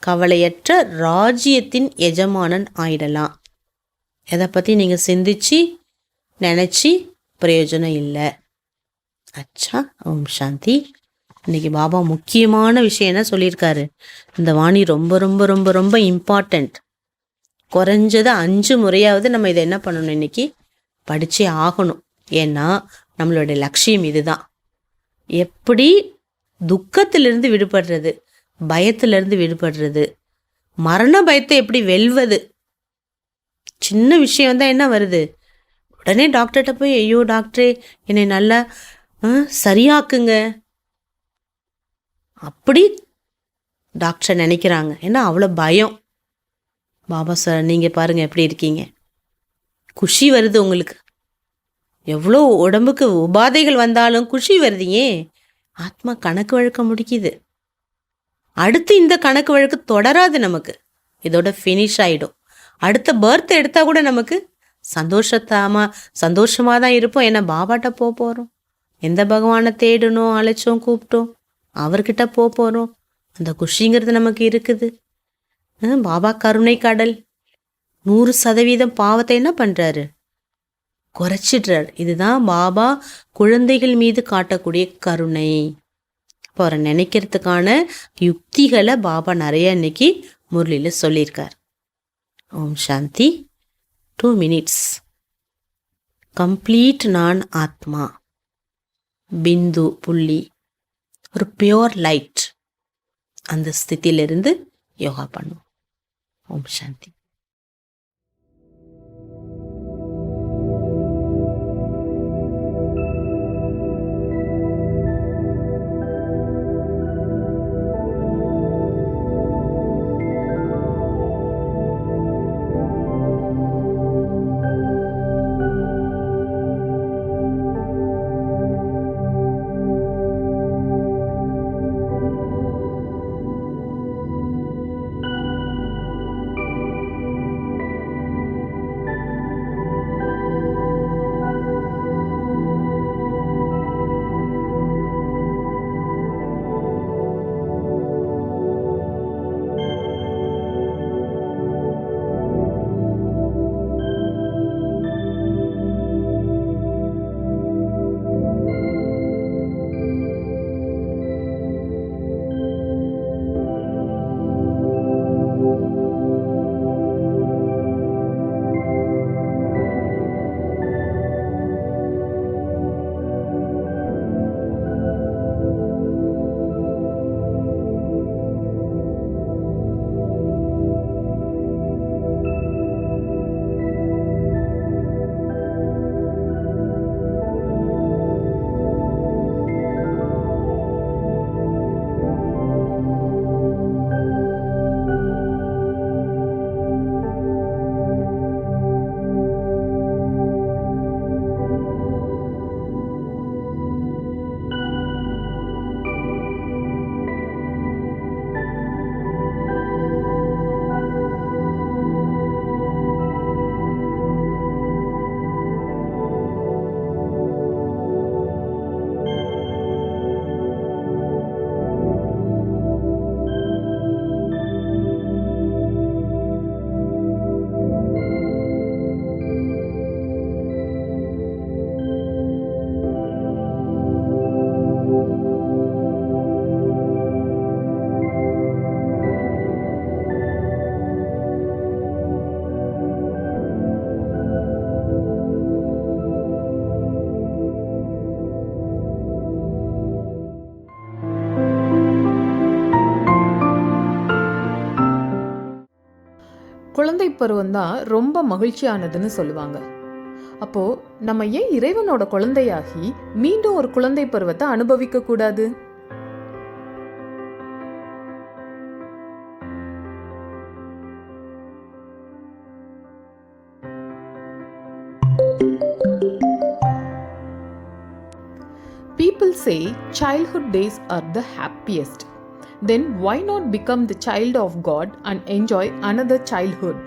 கவலையற்ற ராஜ்யத்தின் எஜமானன் ஆயிடலாம். எதை பத்தி நீங்க சிந்திச்சு நினைச்சு பிரயோஜனம் இல்லை. அச்சா, ஓம் சாந்தி. இன்னைக்கு பாபா முக்கியமான விஷயம் என்ன சொல்லியிருக்காரு, இந்த வாணி ரொம்ப ரொம்ப ரொம்ப ரொம்ப இம்பார்ட்டண்ட். குறைஞ்சது 5 முறையாவது நம்ம இதை என்ன பண்ணணும், இன்னைக்கு படிச்சே ஆகணும். ஏன்னா நம்மளுடைய லட்சியம் இதுதான். எப்படி துக்கத்திலிருந்து விடுபடுறது, பயத்திலிருந்து விடுபடுறது, மரண பயத்தை எப்படி வெல்வது. சின்ன விஷயம் தான் என்ன வருது, உடனே டாக்டர்கிட்ட போய் ஐயோ டாக்டரே என்னை நல்லா சரியாக்குங்க அப்படி டாக்டர் நினைக்கிறாங்க. ஏன்னா அவ்வளோ பயம். பாபா சார் நீங்கள் பாருங்கள் எப்படி இருக்கீங்க, குஷி வருது உங்களுக்கு. எவ்வளோ உடம்புக்கு உபாதைகள் வந்தாலும் குஷி வருதுங்க. ஆத்மா கணக்கு வழக்க முடிக்குது. அடுத்து இந்த கணக்கு வழக்கு தொடராது, நமக்கு இதோட ஃபினிஷ் ஆகிடும். அடுத்த பர்த் எடுத்தால் கூட நமக்கு சந்தோஷமாக தான் இருப்போம். ஏன்னா பாபாட்ட போகிறோம், எந்த பகவானை தேடணும் அழைச்சோம் கூப்பிட்டோம் அவர்கிட்ட போகிறோம். அந்த குஷிங்கிறது நமக்கு இருக்குது. பாபா கருணை கடல். 100% பாவத்தை என்ன பண்ணுறாரு, குறைச்சிடுறார். இதுதான் பாபா குழந்தைகள் மீது காட்டக்கூடிய கருணை. இப்போ அவரை நினைக்கிறதுக்கான யுக்திகளை பாபா நிறைய இன்னைக்கு முரளியில் சொல்லியிருக்கார். ஓம் சாந்தி. 2 minutes. கம்ப்ளீட் நான் ஆத்மா, பிந்து புள்ளி, ஒரு பியோர் லைட், அந்த ஸ்திதியிலிருந்து யோகா பண்ணும். ஓம் சாந்தி. குழந்தை பருவம் தான் ரொம்ப மகிழ்ச்சியானதுன்னு சொல்லுவாங்க. அப்போ நம்ம ஏன் இறைவனோட குழந்தையாகி மீண்டும் ஒரு குழந்தை பருவத்தை அனுபவிக்க கூடாது? People say childhood days are the happiest. Then why not become the child of God and enjoy another childhood?